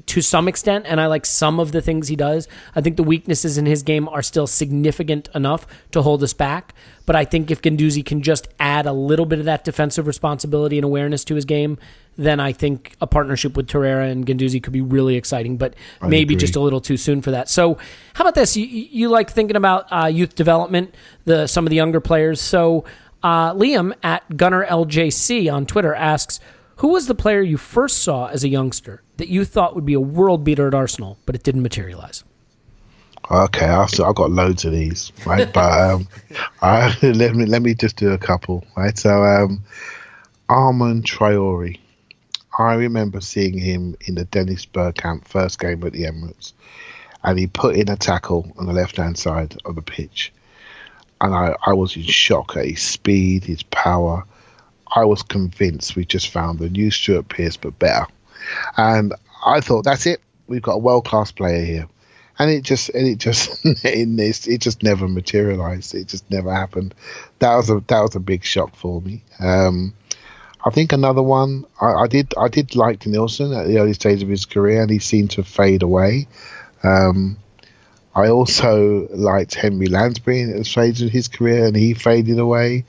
to some extent, and I like some of the things he does, I think the weaknesses in his game are still significant enough to hold us back. But I think if Guendouzi can just add a little bit of that defensive responsibility and awareness to his game, then I think a partnership with Torreira and Guendouzi could be really exciting, but I maybe agree. just a little too soon for that. So how about this? You like thinking about youth development, some of the younger players. So Liam at Gunner LJC on Twitter asks, who was the player you first saw as a youngster that you thought would be a world beater at Arsenal, but it didn't materialize? Okay, I've got loads of these, right? But let me just do a couple, right? So Armand Traore. I remember seeing him in the Dennis Bergkamp first game at the Emirates, and he put in a tackle on the left-hand side of the pitch. And I was in shock at his speed, his power. I was convinced we just found the new Stuart Pearce, but better. And I thought, that's it. We've got a world-class player here. And it just never materialized. It just never happened. That was a big shock for me. I think another one, I did like Nielsen at the early stage of his career, and he seemed to fade away. I also liked Henry Lansbury at the stage of his career, and he faded away.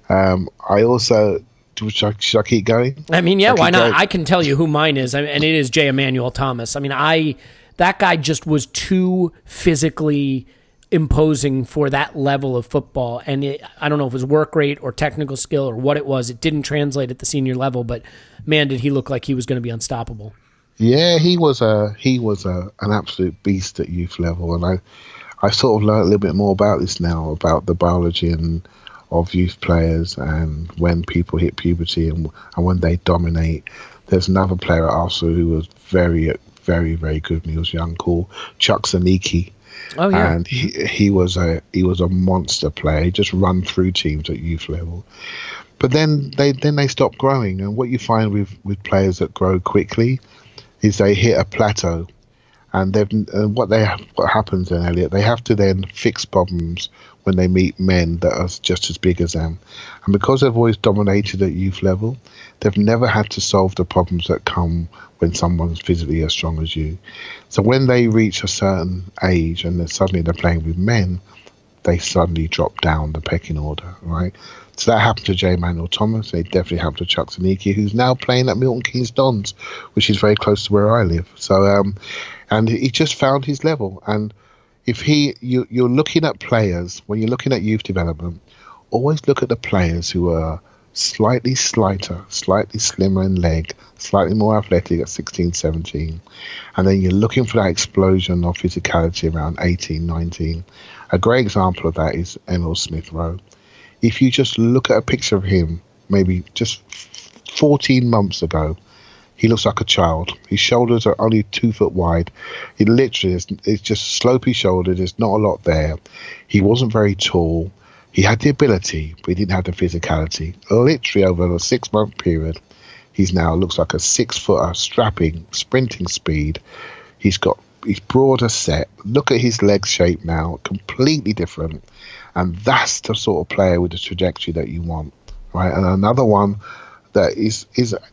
I also, should I keep going? I mean, yeah, why not? I can tell you who mine is, and it is J. Emmanuel Thomas. I mean, that guy just was too physically imposing for that level of football, and I don't know if it was work rate or technical skill or what it was. It didn't translate at the senior level, but man, did he look like he was going to be unstoppable. Yeah, he was an absolute beast at youth level, and I sort of learned a little bit more about this now, about the biology of youth players and when people hit puberty and when they dominate. There's another player at Arsenal who was very, very, very good when he was young, called Chuck Zaniki. Oh yeah, and he was a monster player. He just run through teams at youth level. But then they stop growing, and what you find with players that grow quickly is they hit a plateau, and what happens then, Elliot, they have to then fix problems when they meet men that are just as big as them. And because they've always dominated at youth level, they've never had to solve the problems that come when someone's physically as strong as you. So when they reach a certain age and suddenly they're playing with men, they suddenly drop down the pecking order, right? So that happened to J. Emmanuel Thomas. It definitely happened to Chuck Zaniki, who's now playing at Milton Keynes Dons, which is very close to where I live. So, and he just found his level. And if you're looking at players, when you're looking at youth development, always look at the players who are slightly slighter, slightly slimmer in leg, slightly more athletic at 16, 17. And then you're looking for that explosion of physicality around 18, 19. A great example of that is Emil Smith-Rowe. If you just look at a picture of him, maybe just 14 months ago, he looks like a child. His shoulders are only 2 foot wide. He literally it's just slopey shouldered. There's not a lot there. He wasn't very tall. He had the ability, but he didn't have the physicality. Literally over a 6-month period, he's now looks like a 6-footer, strapping, sprinting speed. He's got his broader set. Look at his leg shape now, completely different. And that's the sort of player with the trajectory that you want, right? And another one that is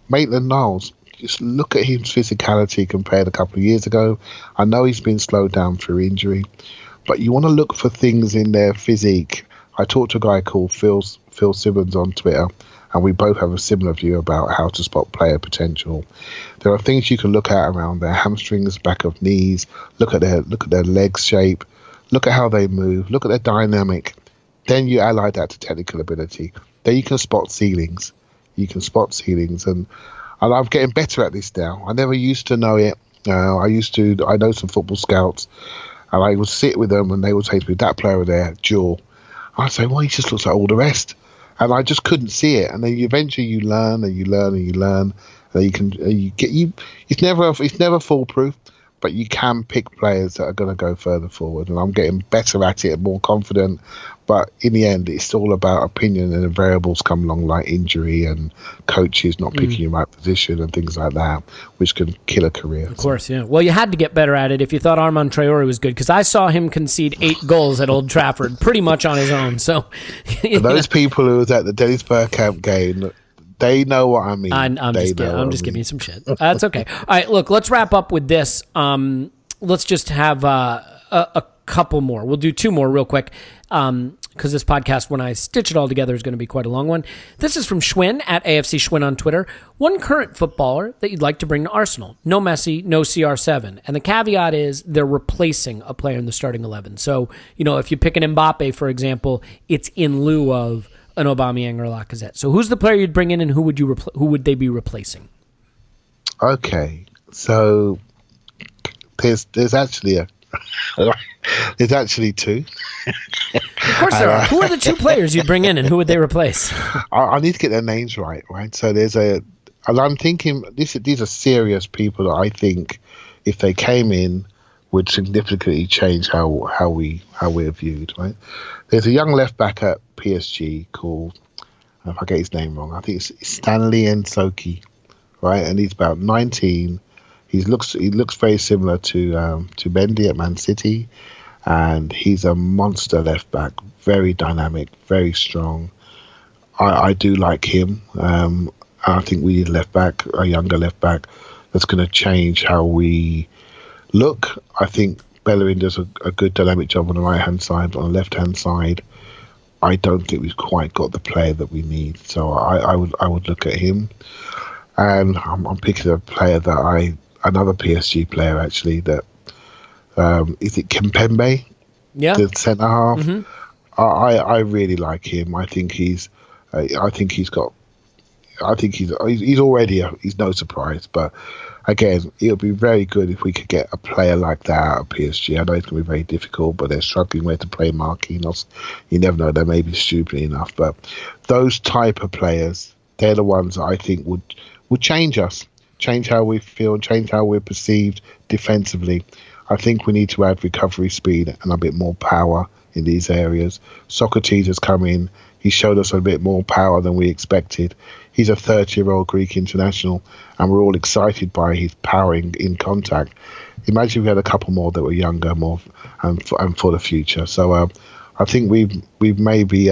Maitland-Niles. Just look at his physicality compared a couple of years ago. I know he's been slowed down through injury, but you want to look for things in their physique. I talked to a guy called Phil Simmons on Twitter, and we both have a similar view about how to spot player potential. There are things you can look at around their hamstrings, back of knees. Look at their leg shape. Look at how they move. Look at their dynamic. Then you ally that to technical ability. Then you can spot ceilings. And I'm getting better at this now. I never used to know it. I know some football scouts, and I would sit with them and they would say to me, that player over there, I'd say, well, he just looks like all the rest. And I just couldn't see it. And then eventually you learn and you learn and you learn. And it's never foolproof, but you can pick players that are going to go further forward. And I'm getting better at it and more confident. But in the end, it's all about opinion, and the variables come along like injury and coaches not picking your right position and things like that, which can kill a career. Of course, yeah. Well, you had to get better at it if you thought Armand Traore was good, because I saw him concede 8 goals at Old Trafford pretty much on his own. So those people who was at the Dennis Bergkamp game, they know what I mean. I'm just giving you some shit. That's okay. All right, look, let's wrap up with this. Let's just have a couple more. We'll do 2 more real quick. because this podcast, when I stitch it all together, is going to be quite a long one. This is from Schwinn at AFC Schwinn on Twitter. One current footballer that you'd like to bring to Arsenal. No Messi, no CR7. And the caveat is they're replacing a player in the starting 11. So, if you pick an Mbappe, for example, it's in lieu of an Aubameyang or Lacazette. So who's the player you'd bring in, and who would they be replacing? Okay, so there's actually there's actually two. Of course there are. Who are the two players you'd bring in, and who would they replace? I need to get their names right? So and I'm thinking these are serious people that I think if they came in would significantly change how we're viewed, right? There's a young left back at PSG called, if I get his name wrong, I think it's Stanley Nsoki, right? And he's about 19. He looks very similar to Mendy at Man City, and he's a monster left back, very dynamic, very strong. I do like him. I think we need a younger left back that's going to change how we look. I think Bellerin does a good dynamic job on the right hand side, but on the left hand side, I don't think we've quite got the player that we need. So I would look at him, and I'm picking a player another PSG player actually. That is it Kimpembe? Yeah, the centre half. Mm-hmm. I really like him. I think he's already he's no surprise, but again, it would be very good if we could get a player like that out of PSG. I know it's going to be very difficult, but they're struggling where to play Marquinhos. You never know, they may be stupid enough, but those type of players, they're the ones that I think would change us, change how we feel, change how we're perceived defensively. I think we need to add recovery speed and a bit more power in these areas. Socrates has come in. He showed us a bit more power than we expected. He's a 30-year-old Greek international, and we're all excited by his power in contact. Imagine if we had a couple more that were younger, more and for the future. So I think we've maybe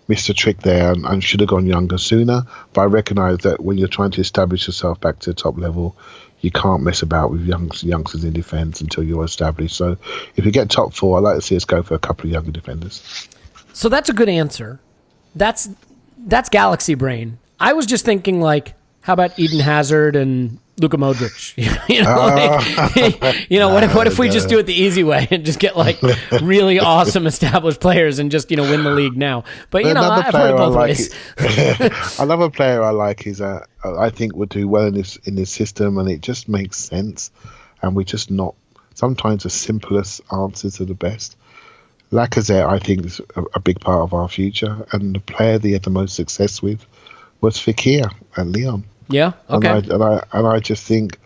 missed a trick there and should have gone younger sooner. But I recognise that when you're trying to establish yourself back to the top level, you can't mess about with youngsters in defence until you're established. So if we get top four, I'd like to see us go for a couple of younger defenders. So that's a good answer. That's Galaxy brain. I was just thinking, how about Eden Hazard and Luka Modric? What if we just do it the easy way and just get really awesome established players and just win the league now? But I've heard it both ways. Another player I like is I think would do well in this system, and it just makes sense. And we're just not. Sometimes the simplest answers are the best. Lacazette, I think, is a big part of our future, and the player they had the most success with was Fekir at Lyon. Yeah, okay. And I just think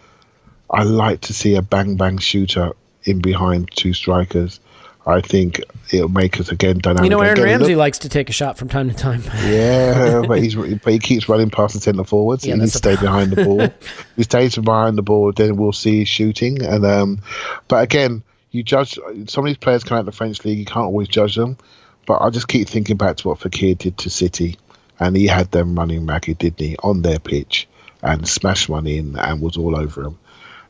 I like to see a bang shooter in behind two strikers. I think it'll make us again dynamic. Aaron Ramsey likes to take a shot from time to time. Yeah, but he keeps running past the centre forwards. Yeah, he needs to stay behind the ball. If he stays behind the ball, then we'll see his shooting. And but again, you judge some of these players come out of the French league. You can't always judge them, but I just keep thinking back to what Fekir did to City, and he had them running ragged, didn't he, on their pitch and smashed one in and was all over them.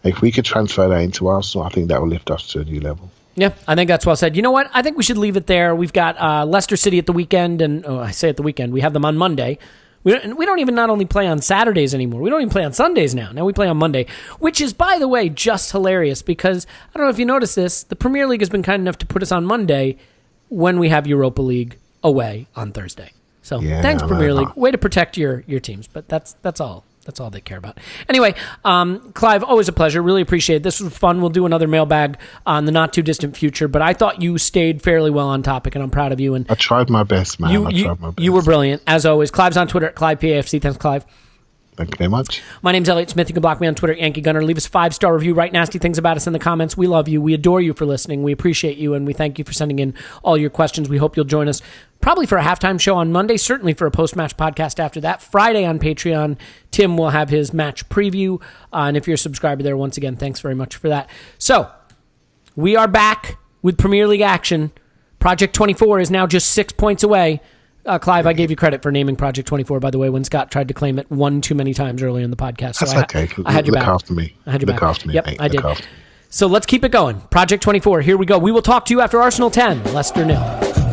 If we could transfer that into Arsenal, I think that will lift us to a new level. Yeah, I think that's well said. You know what? I think we should leave it there. We've got Leicester City at the weekend, and I say at the weekend, we have them on Monday. We don't even not only play on Saturdays anymore. We don't even play on Sundays now. Now we play on Monday, which is, by the way, just hilarious because, I don't know if you noticed this, the Premier League has been kind enough to put us on Monday when we have Europa League away on Thursday. So thanks, Premier League. Way to protect your teams, but that's all. That's all they care about. Anyway, Clive, always a pleasure. Really appreciate it. This was fun. We'll do another mailbag on the not-too-distant future, but I thought you stayed fairly well on topic, and I'm proud of you. And I tried my best, man. I tried my best. You were brilliant, as always. Clive's on Twitter at ClivePAFC. Thanks, Clive. Thank you very much. My name's Elliot Smith. You can block me on Twitter, Yankee Gunner. Leave us a 5-star review. Write nasty things about us in the comments. We love you. We adore you for listening. We appreciate you, and we thank you for sending in all your questions. We hope you'll join us probably for a halftime show on Monday, certainly for a post-match podcast after that. Friday on Patreon, Tim will have his match preview. And if you're a subscriber there, once again, thanks very much for that. So, we are back with Premier League action. Project 24 is now just 6 points away. Clive, I gave you credit for naming Project 24, by the way, when Scott tried to claim it one too many times earlier in the podcast. That's okay. I had your back. Look after me. I had your back. Look after me. Yep, mate. I did. So let's keep it going. Project 24, here we go. We will talk to you after Arsenal 10, Leicester 0.